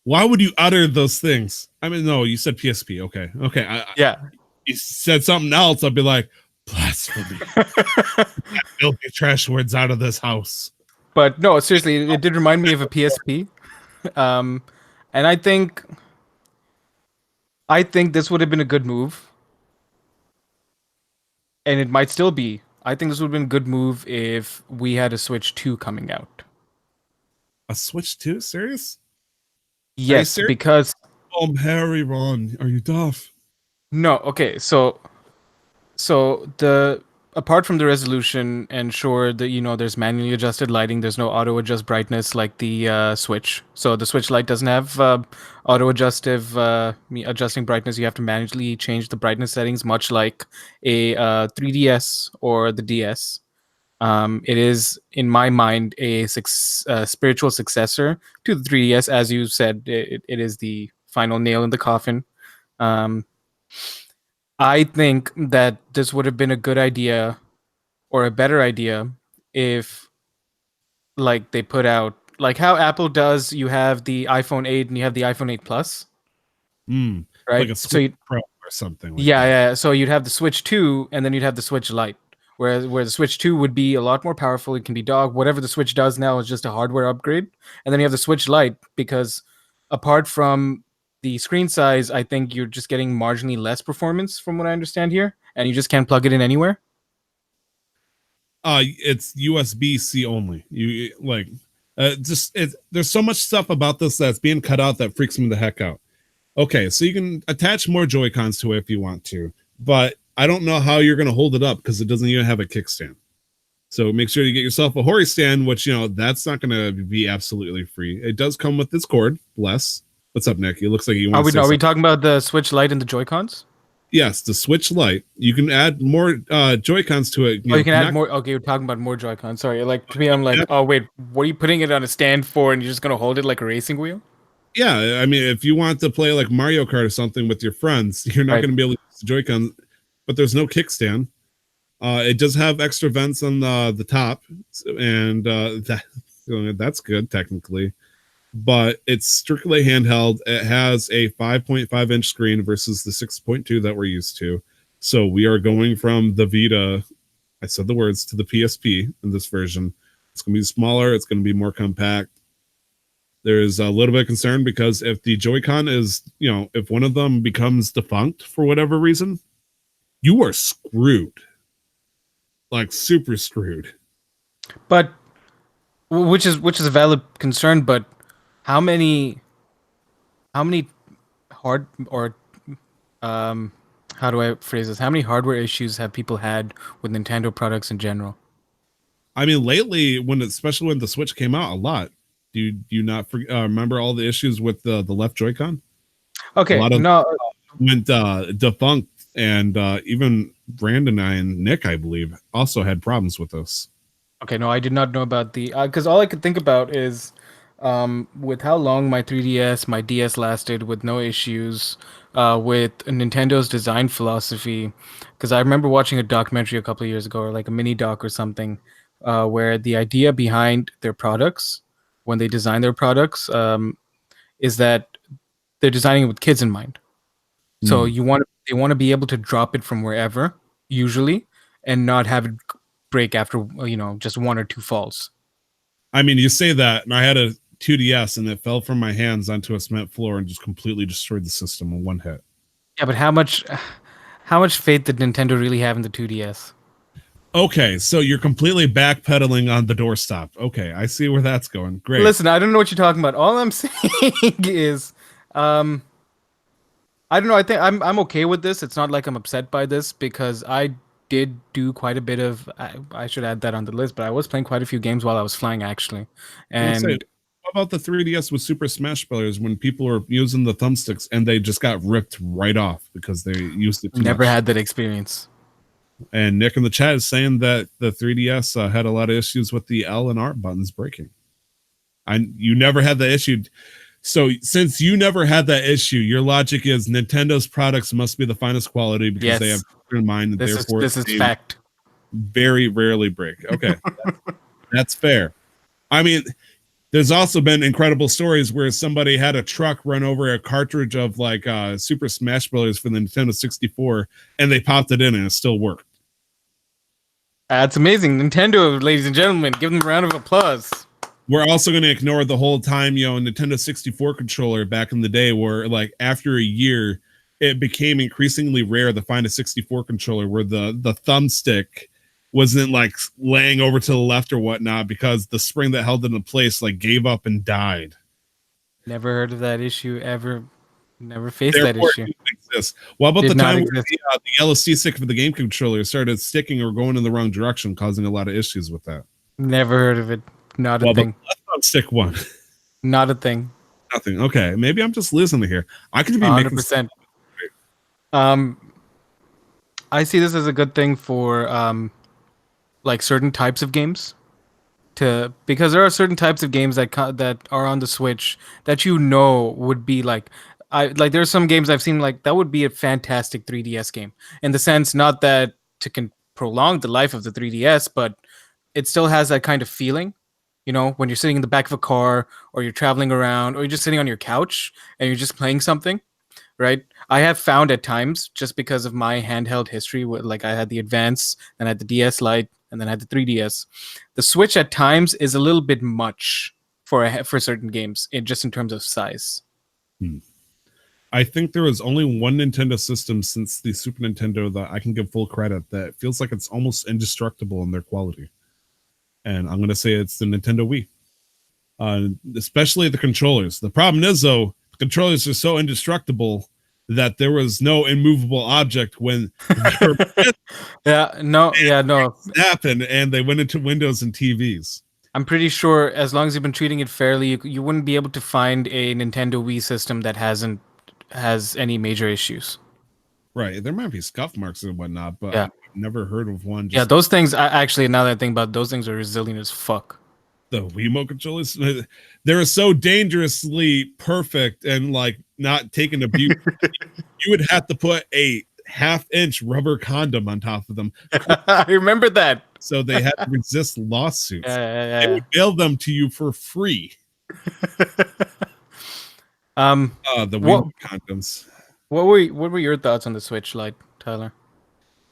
Speaker 1: Why would you utter those things? I mean, no, you said PSP. Okay.
Speaker 2: Yeah.
Speaker 1: You said something else. I'd be like, blasphemy. Filthy trash words out of this house.
Speaker 2: But no, seriously, it did remind me of a PSP. And I think this would have been a good move. And it might still be. I think this would have been a good move if we had a Switch 2 coming out.
Speaker 1: A Switch 2? Serious?
Speaker 2: Yes,
Speaker 1: serious?
Speaker 2: because
Speaker 1: Harry, Ron, are you tough?
Speaker 2: no, okay, so the apart from the resolution, and sure that there's manually adjusted lighting, there's no auto adjust brightness like the Switch. So the Switch Lite doesn't have auto adjusting brightness. You have to manually change the brightness settings, much like a 3DS or the DS. It is, in my mind, a spiritual successor to the 3DS. As you said, it is the final nail in the coffin. I think that this would have been a good idea or a better idea if, like, they put out, like how Apple does, you have the iPhone 8 and you have the iPhone 8 Plus, right?
Speaker 1: Like a Switch Pro or something like that.
Speaker 2: Yeah. So you'd have the Switch 2 and then you'd have the Switch Lite. Where the Switch 2 would be a lot more powerful. It can be dog. Whatever the Switch does now is just a hardware upgrade. And then you have the Switch Lite, because apart from the screen size, I think you're just getting marginally less performance from what I understand here. And you just can't plug it in anywhere.
Speaker 1: It's USB-C only. You like there's so much stuff about this that's being cut out that freaks me the heck out. Okay, so you can attach more Joy-Cons to it if you want to, but I don't know how you're going to hold it up because it doesn't even have a kickstand. So make sure you get yourself a Hori stand, which, that's not going to be absolutely free. It does come with this cord. Bless. What's up, Nick? It looks like you want
Speaker 2: to. Are we talking about the Switch Lite and the Joy-Cons?
Speaker 1: Yes, the Switch Lite. You can add more Joy-Cons to it.
Speaker 2: You can add more. Okay, you're talking about more Joy-Cons. Sorry, like to me, I'm like, oh wait, what are you putting it on a stand for? And you're just gonna hold it like a racing wheel?
Speaker 1: Yeah, I mean, if you want to play like Mario Kart or something with your friends, you're not going to be able to use the Joy-Cons. But there's no kickstand. It does have extra vents on the top, and that's good technically. But it's strictly handheld. It has a 5.5 inch screen versus the 6.2 that we're used to. So we are going from the Vita, I said the words, to the PSP in this version. It's going to be smaller. It's going to be more compact. There's a little bit of concern because if the Joy-Con is, if one of them becomes defunct for whatever reason, you are screwed. Like super screwed.
Speaker 2: But which is a valid concern, but how many hard or how do I phrase this? How many hardware issues have people had with Nintendo products in general?
Speaker 1: I mean, lately, especially when the Switch came out, a lot. Do you not remember all the issues with the left Joy-Con?
Speaker 2: Okay,
Speaker 1: a lot of went defunct, and even Brandon and Nick, I believe, also had problems with this.
Speaker 2: Okay, no, I did not know about the because all I could think about is with how long my 3DS, my DS lasted with no issues, with Nintendo's design philosophy. Because I remember watching a documentary a couple of years ago, or like a mini doc or something, where the idea behind their products, when they design their products, is that they're designing it with kids in mind. So they want to be able to drop it from wherever, usually, and not have it break after just one or two falls.
Speaker 1: I mean, you say that, and I had a 2DS, and it fell from my hands onto a cement floor and just completely destroyed the system in one hit.
Speaker 2: Yeah, but how much faith did Nintendo really have in the 2DS?
Speaker 1: Okay, so you're completely backpedaling on the doorstop. Okay, I see where that's going. Great.
Speaker 2: Listen, I don't know what you're talking about. All I'm saying is, I don't know. I think I'm okay with this. It's not like I'm upset by this because I did do quite a bit of. I should add that on the list, but I was playing quite a few games while I was flying, actually. And
Speaker 1: what about the 3DS with Super Smash Bros. When people were using the thumbsticks and they just got ripped right off because they used it too
Speaker 2: Never
Speaker 1: much?
Speaker 2: had that experience.
Speaker 1: And Nick in the chat is saying that the 3DS had a lot of issues with the L and R buttons breaking. You never had the issue. So since you never had that issue, your logic is Nintendo's products must be the finest quality because they have in mind, and therefore
Speaker 2: this is fact.
Speaker 1: Very rarely break. Okay, that's fair. I mean, There's also been incredible stories where somebody had a truck run over a cartridge of like Super Smash Brothers for the Nintendo 64, and they popped it in and it still worked.
Speaker 2: That's amazing. Nintendo, ladies and gentlemen, give them a round of applause.
Speaker 1: We're also going to ignore the whole time, Nintendo 64 controller back in the day where like after a year, it became increasingly rare to find a 64 controller where the thumbstick wasn't like laying over to the left or whatnot because the spring that held it in place like gave up and died.
Speaker 2: Never heard of that issue ever. Never faced that issue.
Speaker 1: Well, about the time where the yellow C-stick for the game controller started sticking or going in the wrong direction, causing a lot of issues with that.
Speaker 2: Never heard of it. Not a thing.
Speaker 1: The stick one.
Speaker 2: Not a thing.
Speaker 1: Nothing. Okay, maybe I'm just losing it here. I could be
Speaker 2: 100%. I see this as a good thing for like certain types of games. Because there are certain types of games that are on the Switch that would be like there's some games I've seen like that would be a fantastic 3DS game in the sense not that to prolong the life of the 3DS, but it still has that kind of feeling, when you're sitting in the back of a car or you're traveling around or you're just sitting on your couch and you're just playing something, right? I have found at times, just because of my handheld history, like I had the Advance and I had the DS Lite and then I had the 3DS. The Switch at times is a little bit much for certain games, in terms of size.
Speaker 1: I think there was only one Nintendo system since the Super Nintendo that I can give full credit that feels like it's almost indestructible in their quality. And I'm going to say it's the Nintendo Wii. Especially the controllers. The problem is, though, the controllers are so indestructible that there was no immovable object when
Speaker 2: no
Speaker 1: happened and they went into Windows and TVs.
Speaker 2: I'm pretty sure as long as you've been treating it fairly, you wouldn't be able to find a Nintendo Wii system that has any major issues.
Speaker 1: Right. There might be scuff marks and whatnot, but
Speaker 2: yeah.
Speaker 1: I've never heard of one.
Speaker 2: Yeah, those things, actually, now that I think about it, those things are resilient as fuck.
Speaker 1: The Wiimote controllers, they're so dangerously perfect and like not taking abuse. You would have to put a half-inch rubber condom on top of them.
Speaker 2: I remember that.
Speaker 1: So they had to resist lawsuits.
Speaker 2: Yeah.
Speaker 1: They would mail them to you for free. The Wiimote condoms.
Speaker 2: What were your thoughts on the Switch Lite, Tyler?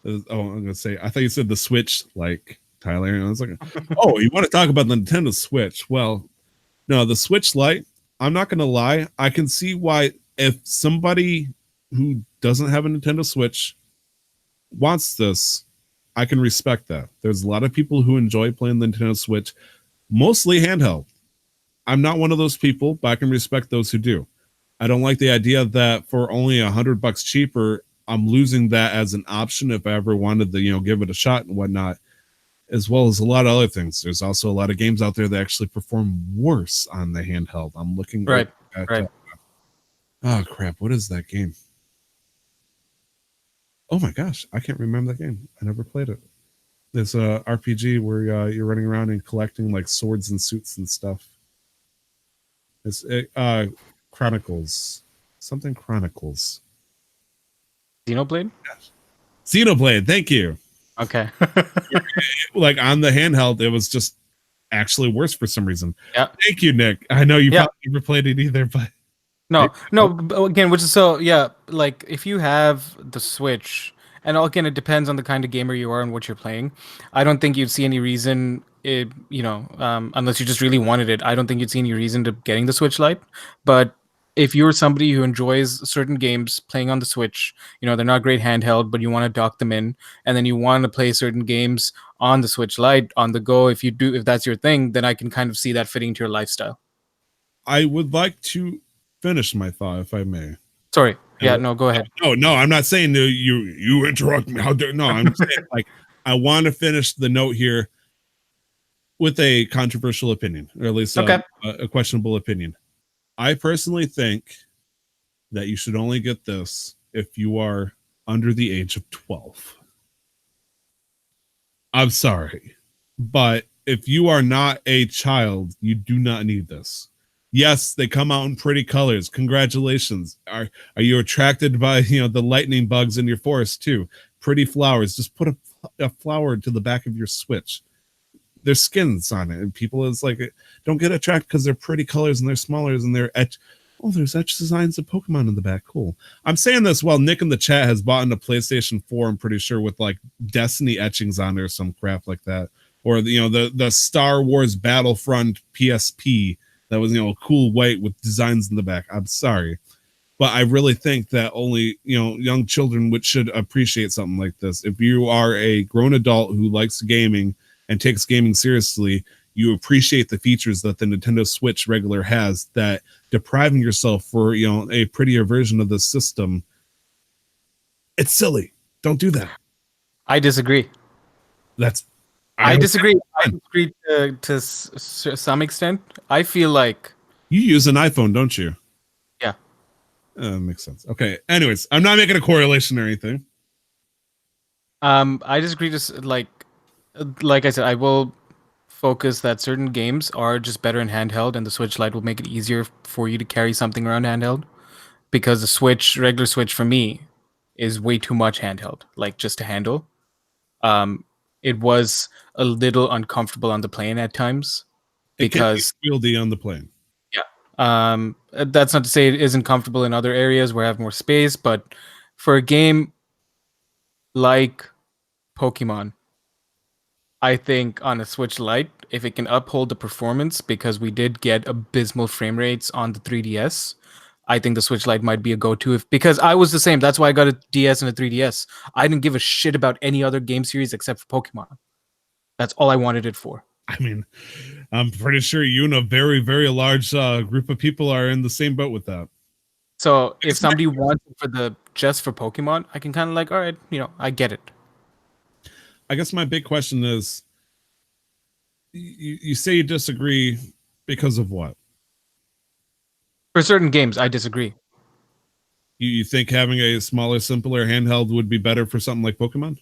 Speaker 1: I'm gonna say, I thought you said the Switch, like Tyler, and I was like, oh, you want to talk about the Nintendo Switch? Well, no, the Switch Lite, I'm not gonna lie, I can see why if somebody who doesn't have a Nintendo Switch wants this, I can respect that. There's a lot of people who enjoy playing the Nintendo Switch, mostly handheld. I'm not one of those people, but I can respect those who do. I don't like the idea that for only $100 cheaper, I'm losing that as an option if I ever wanted to, give it a shot and whatnot, as well as a lot of other things. There's also a lot of games out there that actually perform worse on the handheld. I'm looking
Speaker 2: right.
Speaker 1: Oh crap! What is that game? Oh my gosh, I can't remember that game. I never played it. There's a RPG where you're running around and collecting like swords and suits and stuff. It's Chronicles. Something Chronicles.
Speaker 2: Xenoblade?
Speaker 1: Yes. Xenoblade, thank you.
Speaker 2: Okay.
Speaker 1: Like on the handheld, it was just actually worse for some reason.
Speaker 2: Yeah.
Speaker 1: Thank you, Nick. I know you probably never played it either, but
Speaker 2: no. Again, like if you have the Switch, and again, it depends on the kind of gamer you are and what you're playing. I don't think you'd see any reason, unless you just really wanted it. I don't think you'd see any reason to getting the Switch Lite. But if you're somebody who enjoys certain games playing on the Switch, they're not great handheld, but you want to dock them in, and then you want to play certain games on the Switch Lite on the go, if that's your thing, then I can kind of see that fitting into your lifestyle.
Speaker 1: I would like to finish my thought, if I may.
Speaker 2: Sorry. Yeah, no, go ahead.
Speaker 1: No, I'm not saying you interrupt me. No, I'm saying like I want to finish the note here with a controversial opinion, or at least a questionable opinion. I personally think that you should only get this if you are under the age of 12. I'm sorry, but if you are not a child, you do not need this. Yes, they come out in pretty colors. Congratulations. Are you attracted by the lightning bugs in your forest too? Pretty flowers. Just put a flower to the back of your Switch. there's skins on it, and people is like don't get attracted because they're pretty colors and they're smaller and they're etched. Oh, there's etched designs of Pokemon in the back. Cool. I'm saying this while Nick in the chat has bought into PlayStation 4, I'm pretty sure, with like Destiny etchings on there or some crap like that. Or the Star Wars Battlefront PSP that was cool white with designs in the back. I'm sorry, but I really think that only young children should appreciate something like this. If you are a grown adult who likes gaming and takes gaming seriously, you appreciate the features that the Nintendo Switch regular has. That depriving yourself for a prettier version of the system, it's silly. Don't do that.
Speaker 2: I disagree. I disagree. I disagree to some extent. I feel like
Speaker 1: you use an iPhone, don't you?
Speaker 2: Yeah.
Speaker 1: Makes sense. Okay. Anyways, I'm not making a correlation or anything.
Speaker 2: I disagree. Just like I said, I will focus that certain games are just better in handheld, and the Switch Lite will make it easier for you to carry something around handheld. Because the regular Switch for me, is way too much handheld, like just to handle. It was a little uncomfortable on the plane at times because
Speaker 1: it can be wieldy on the plane.
Speaker 2: Yeah. That's not to say it isn't comfortable in other areas where I have more space, but for a game like Pokemon, I think on a Switch Lite, if it can uphold the performance, because we did get abysmal frame rates on the 3DS, I think the Switch Lite might be a go-to because I was the same. That's why I got a DS and a 3DS. I didn't give a shit about any other game series except for Pokemon. That's all I wanted it for.
Speaker 1: I mean, I'm pretty sure you and a very, very large group of people are in the same boat with that.
Speaker 2: So if somebody wants it just for Pokemon, I can kind of like, all right, I get it.
Speaker 1: I guess my big question is, you say you disagree because of what?
Speaker 2: For certain games, I disagree.
Speaker 1: You think having a smaller, simpler handheld would be better for something like Pokemon?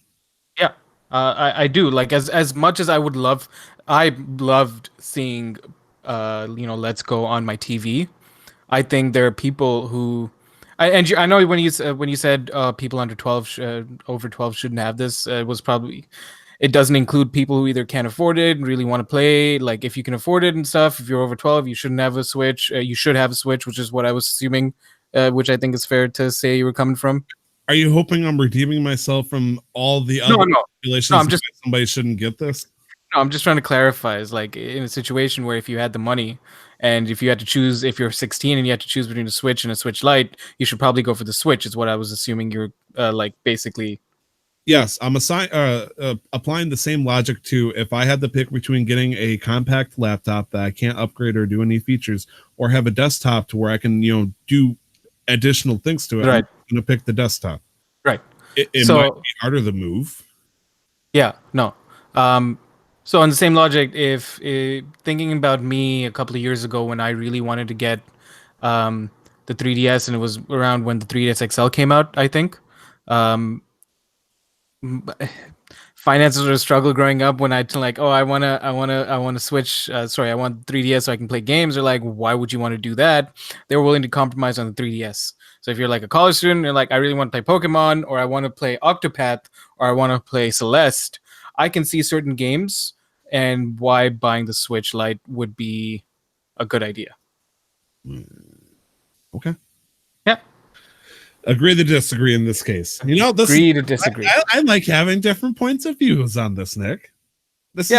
Speaker 2: Yeah, I do. Like as much as I loved seeing, Let's Go on my TV. I think there are people who, I know when you said people under 12, over 12 shouldn't have this. It doesn't include people who either can't afford it and really want to play. Like if you can afford it and stuff, if you're over 12, you shouldn't have a Switch. You should have a Switch, which is what I was assuming, which I think is fair to say you were coming from.
Speaker 1: Are you hoping I'm redeeming myself from all the other populations?
Speaker 2: No, I'm just
Speaker 1: somebody shouldn't get this.
Speaker 2: No, I'm just trying to clarify. Is like in a situation where if you had the money and if you had to choose, if you're 16 and you had to choose between a Switch and a Switch Lite, you should probably go for the Switch. Is what I was assuming you're basically.
Speaker 1: Yes, I'm applying the same logic to if I had to pick between getting a compact laptop that I can't upgrade or do any features, or have a desktop to where I can, do additional things to it.
Speaker 2: Right.
Speaker 1: I'm going to pick the desktop.
Speaker 2: Right.
Speaker 1: It might be harder to move.
Speaker 2: Yeah. No. So on the same logic, if thinking about me a couple of years ago when I really wanted to get the 3DS, and it was around when the 3DS XL came out, I think. Finances were a struggle growing up when I want to switch. I want 3DS so I can play games. They're like, why would you want to do that? They were willing to compromise on the 3DS. So if you're like a college student, you're like, I really want to play Pokemon, or I want to play Octopath, or I want to play Celeste. I can see certain games and why buying the Switch Lite would be a good idea.
Speaker 1: Okay.
Speaker 2: Yeah.
Speaker 1: Agree to disagree in this case.
Speaker 2: Agree to disagree.
Speaker 1: I like having different points of views on this, Nick.
Speaker 2: It's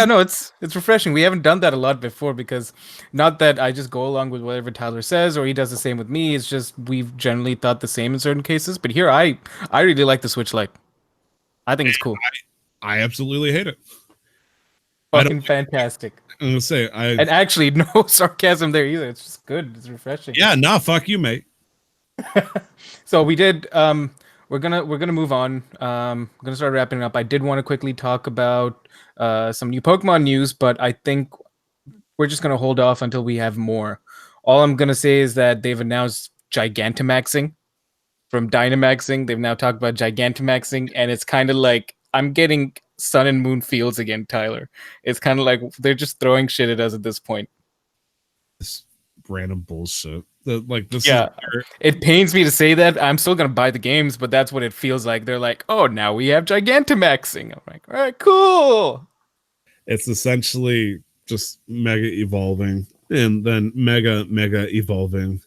Speaker 2: refreshing. We haven't done that a lot before, because not that I just go along with whatever Tyler says or he does the same with me. It's just we've generally thought the same in certain cases. But here, I really like the Switch Lite. I think it's cool.
Speaker 1: I absolutely hate it.
Speaker 2: Fucking fantastic.
Speaker 1: I'm gonna say
Speaker 2: and actually no sarcasm there either. It's just good. It's refreshing.
Speaker 1: Yeah, no, fuck you, mate.
Speaker 2: So we did. We're gonna move on. I'm gonna start wrapping up. I did want to quickly talk about some new Pokemon news, but I think we're just gonna hold off until we have more. All I'm gonna say is that they've announced Gigantamaxing from Dynamaxing. They've now talked about Gigantamaxing, and it's kind of like I'm getting Sun and Moon feels again, Tyler. It's kind of like they're just throwing shit at us at this point.
Speaker 1: This random bullshit. This.
Speaker 2: Yeah, it pains me to say that. I'm still gonna buy the games, but that's what it feels like. They're like, oh, now we have Gigantamaxing. I'm like, all right, cool.
Speaker 1: It's essentially just mega evolving and then mega evolving.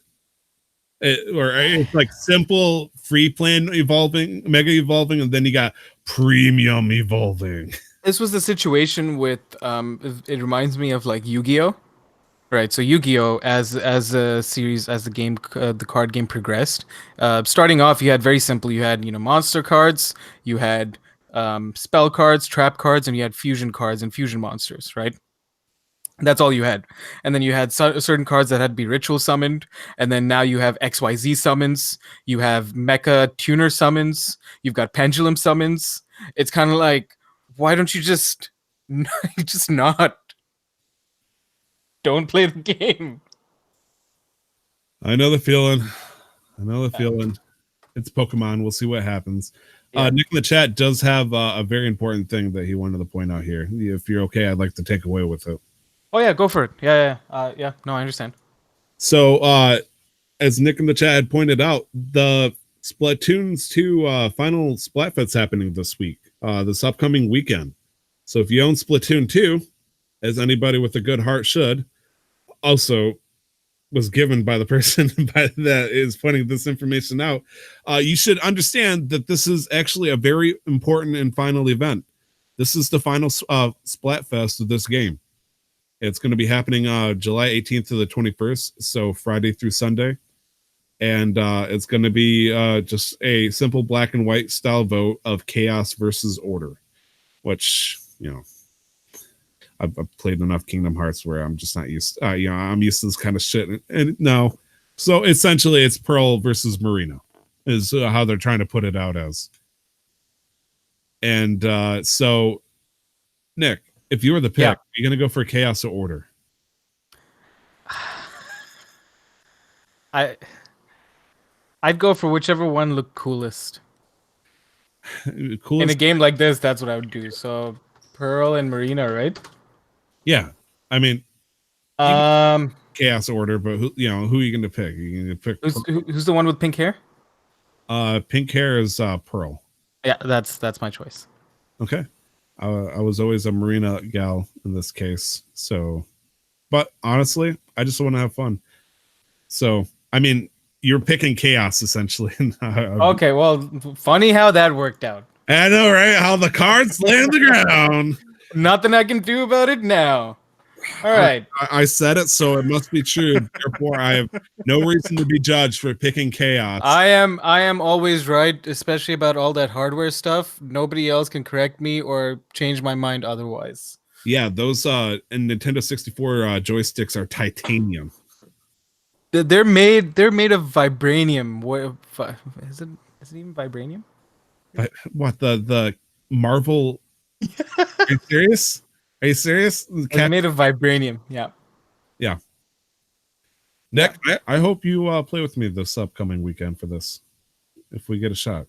Speaker 1: Or it's like simple free plan evolving, mega evolving, and then you got premium evolving.
Speaker 2: This was the situation with it reminds me of like Yu-Gi-Oh! Right, so Yu-Gi-Oh! As a series, as the game, the card game progressed, starting off, you had very simple. You had monster cards, you had spell cards, trap cards, and you had fusion cards and fusion monsters. Right, that's all you had, and then you had certain cards that had to be ritual summoned, and then now you have XYZ summons, you have Mecha Tuner summons, you've got Pendulum summons. It's kind of like, why don't you just just not don't play the game?
Speaker 1: I know the feeling. I know the feeling. It's Pokemon. We'll see what happens.
Speaker 2: Yeah.
Speaker 1: Nick in the chat does have a very important thing that he wanted to point out here. If you're okay, I'd like to take away with it.
Speaker 2: Oh yeah, go for it. Yeah. No, I understand.
Speaker 1: So, as Nick in the chat had pointed out, the Splatoon's 2 final Splatfest happening this week, this upcoming weekend. So if you own Splatoon 2, as anybody with a good heart should, also was given by the person that is pointing this information out, you should understand that this is actually a very important and final event. This is the final Splatfest of this game. It's going to be happening July 18th to the 21st, so Friday through Sunday. And it's going to be just a simple black and white style vote of chaos versus order, which, I've played enough Kingdom Hearts where I'm just not used. I'm used to this kind of shit. And no, so essentially, it's Pearl versus Marina, is how they're trying to put it out as. And so, Nick, if you were the pick, are you going to go for chaos or order?
Speaker 2: I'd go for whichever one looked coolest.
Speaker 1: Coolest
Speaker 2: in a game like this, that's what I would do. So Pearl and Marina, right?
Speaker 1: Yeah, I mean, chaos order, but who are you going to pick? Are you going to pick
Speaker 2: who's the one with pink hair?
Speaker 1: Pink hair is Pearl.
Speaker 2: Yeah, that's my choice.
Speaker 1: Okay. I was always a Marina gal in this case. So, but honestly, I just want to have fun. So, I mean, you're picking chaos essentially.
Speaker 2: Okay, well, funny how that worked out.
Speaker 1: I know, right? How the cards land the ground.
Speaker 2: Nothing I can do about it now. All right.
Speaker 1: I said it, so it must be true. Therefore, I have no reason to be judged for picking chaos.
Speaker 2: I am always right, especially about all that hardware stuff. Nobody else can correct me or change my mind otherwise.
Speaker 1: Yeah, those and Nintendo 64 joysticks are titanium.
Speaker 2: They're made of vibranium. What is it? Is it even vibranium?
Speaker 1: What the Marvel? Are you serious? Are you serious?
Speaker 2: They're made of vibranium. Yeah.
Speaker 1: Yeah. Nick, I hope you play with me this upcoming weekend for this, if we get a shot.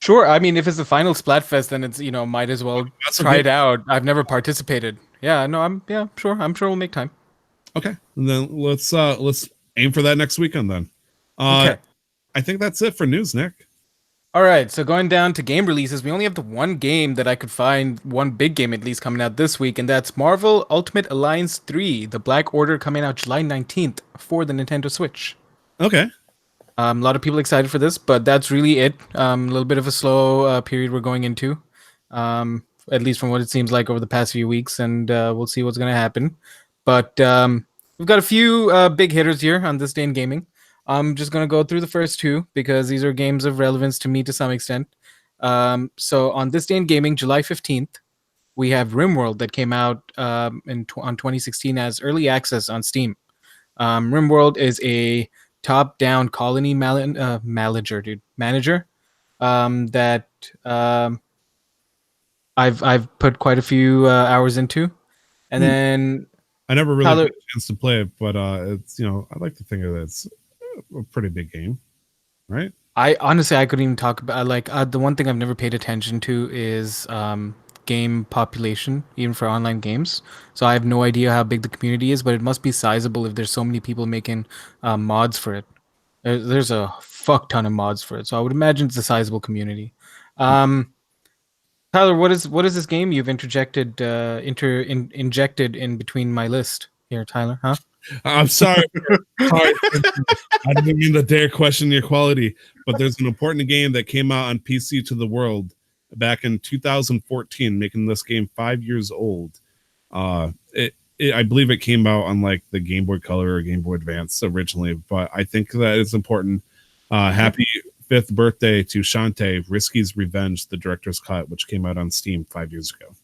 Speaker 2: Sure. I mean, if it's the final Splatfest, then it's might as well try it out. I've never participated. Yeah. No. I'm sure. I'm sure we'll make time.
Speaker 1: Okay. And then let's aim for that next weekend then.
Speaker 2: Okay.
Speaker 1: I think that's it for news, Nick.
Speaker 2: All right, so going down to game releases, we only have the one game that I could find, one big game at least coming out this week, and that's Marvel Ultimate Alliance 3, The Black Order, coming out July 19th for the Nintendo Switch.
Speaker 1: Okay.
Speaker 2: A lot of people excited for this, but that's really it. A little bit of a slow period we're going into, at least from what it seems like over the past few weeks, and we'll see what's going to happen. But we've got a few big hitters here on This Day in Gaming. I'm just going to go through the first two because these are games of relevance to me to some extent. So on This Day in Gaming, July 15th, we have RimWorld that came out on 2016 as early access on Steam. RimWorld is a top-down colony manager that I've put quite a few hours into. And then
Speaker 1: I never really had a chance to play it, but it's I like to think of it as a pretty big game, right?
Speaker 2: I couldn't even talk about the one thing I've never paid attention to is game population, even for online games. So I have no idea how big the community is, but it must be sizable if there's so many people making mods for it. There's a fuck ton of mods for it, so I would imagine it's a sizable community. Tyler, what is this game you've injected in between my list here, Tyler? Huh?
Speaker 1: I'm sorry. Sorry. I didn't mean to dare question your quality, but there's an important game that came out on PC to the world back in 2014, making this game 5 years old. I believe it came out on like the Game Boy Color or Game Boy Advance originally, but I think that it's important. Happy 5th birthday to Shantae, Risky's Revenge, the director's cut, which came out on Steam 5 years ago.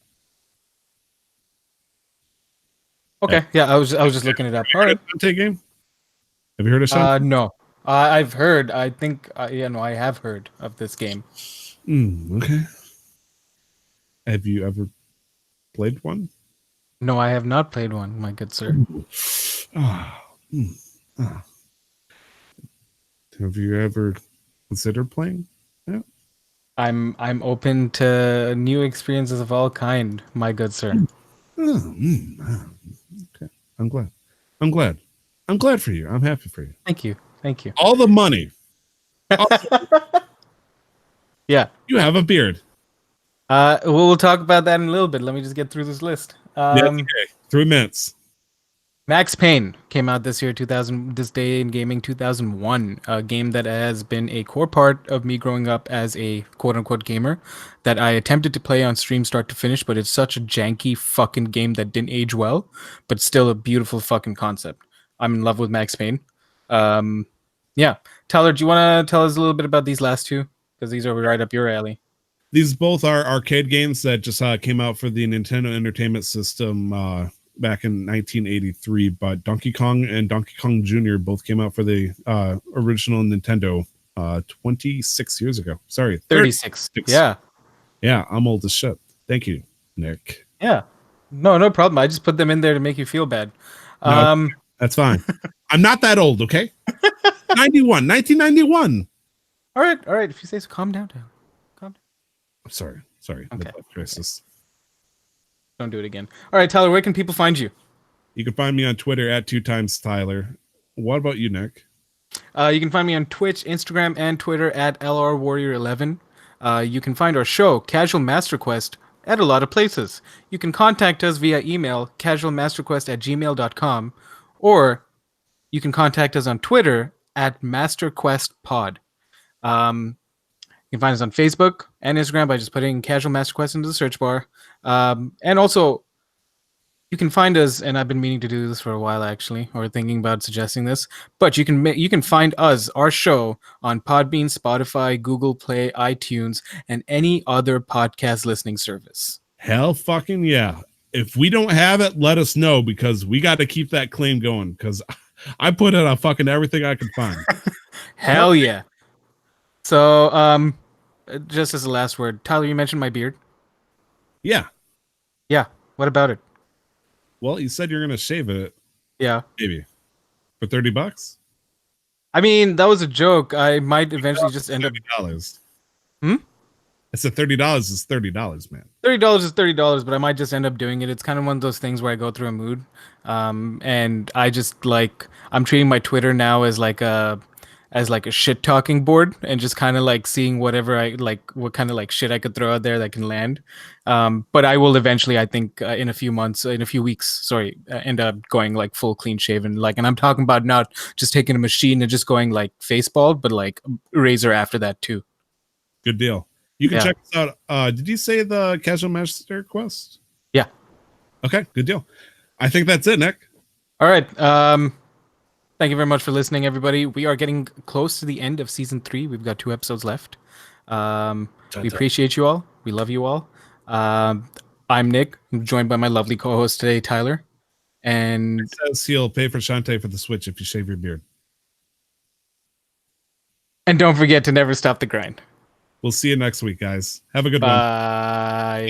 Speaker 2: Okay, yeah, I was just looking it up. All right.
Speaker 1: Shantae game? Have you heard of Shantae?
Speaker 2: No, I've heard. I think no, I have heard of this game.
Speaker 1: Okay. Have you ever played one?
Speaker 2: No, I have not played one, my good sir.
Speaker 1: Have you ever considered playing? Yeah.
Speaker 2: I'm open to new experiences of all kind, my good sir.
Speaker 1: Okay. I'm glad. I'm glad for you. I'm happy for you.
Speaker 2: Thank you.
Speaker 1: All the money.
Speaker 2: Yeah.
Speaker 1: You have a beard.
Speaker 2: We'll talk about that in a little bit. Let me just get through this list.
Speaker 1: Okay. 3 minutes.
Speaker 2: Max Payne came out this year, this day in gaming 2001, a game that has been a core part of me growing up as a quote-unquote gamer that I attempted to play on stream start to finish, but it's such a janky fucking game that didn't age well, but still a beautiful fucking concept. I'm in love with Max Payne. Yeah. Tyler, do you want to tell us a little bit about these last two? Because these are right up your alley.
Speaker 1: These both are arcade games that just came out for the Nintendo Entertainment System back in 1983, but Donkey Kong and Donkey Kong Jr. both came out for the original Nintendo 26 years ago. Sorry,
Speaker 2: 36. Yeah.
Speaker 1: Yeah, I'm old as shit. Thank you, Nick.
Speaker 2: Yeah. No problem. I just put them in there to make you feel bad.
Speaker 1: No, that's fine. I'm not that old, okay? 1991.
Speaker 2: All right. If you say so, calm down.
Speaker 1: I'm sorry.
Speaker 2: Okay.
Speaker 1: Crisis.
Speaker 2: Don't do it again. All right, Tyler, where can people find you?
Speaker 1: You can find me on Twitter at 2timestyler. What about you, Nick?
Speaker 2: You can find me on Twitch, Instagram, and Twitter at LRWarrior11. You can find our show, Casual Master Quest, at a lot of places. You can contact us via email, casualmasterquest@gmail.com, or you can contact us on Twitter at MasterQuestPod. You can find us on Facebook and Instagram by just putting Casual Master Quest into the search bar. And also, you can find us, and I've been meaning to do this for a while actually, or thinking about suggesting this, but you can find us, our show, on Podbean, Spotify, Google Play, iTunes, and any other podcast listening service.
Speaker 1: Hell fucking yeah. If we don't have it, let us know, because we got to keep that claim going, because I put it on fucking everything I could find.
Speaker 2: Hell yeah. So, just as a last word, Tyler, you mentioned my beard.
Speaker 1: Yeah.
Speaker 2: Yeah. What about it?
Speaker 1: Well, you said you're going to shave it.
Speaker 2: Yeah.
Speaker 1: Maybe. For $30?
Speaker 2: I mean, that was a joke. I might eventually just end up...
Speaker 1: $30.
Speaker 2: Hmm?
Speaker 1: I said $30 is $30, man.
Speaker 2: $30 is $30, but I might just end up doing it. It's kind of one of those things where I go through a mood. And I just I'm treating my Twitter now as like a shit talking board, and just kind of like seeing whatever what kind of like shit I could throw out there that can land. But I will eventually, I think, in a few weeks, end up going like full clean shaven. And I'm talking about not just taking a machine and just going like face bald, but like razor after that too.
Speaker 1: Good deal. You can check us out. Did you say the Casual Master Quest?
Speaker 2: Yeah.
Speaker 1: Okay, good deal. I think that's it, Nick.
Speaker 2: All right. Thank you very much for listening, everybody. We are getting close to the end of season 3. We've got 2 episodes left. We appreciate you all. We love you all. I'm Nick. I'm joined by my lovely co-host today, Tyler. And
Speaker 1: it says he'll pay for Shantae for the Switch if you shave your beard.
Speaker 2: And don't forget to never stop the grind.
Speaker 1: We'll see you next week, guys. Have a good one.
Speaker 2: Bye.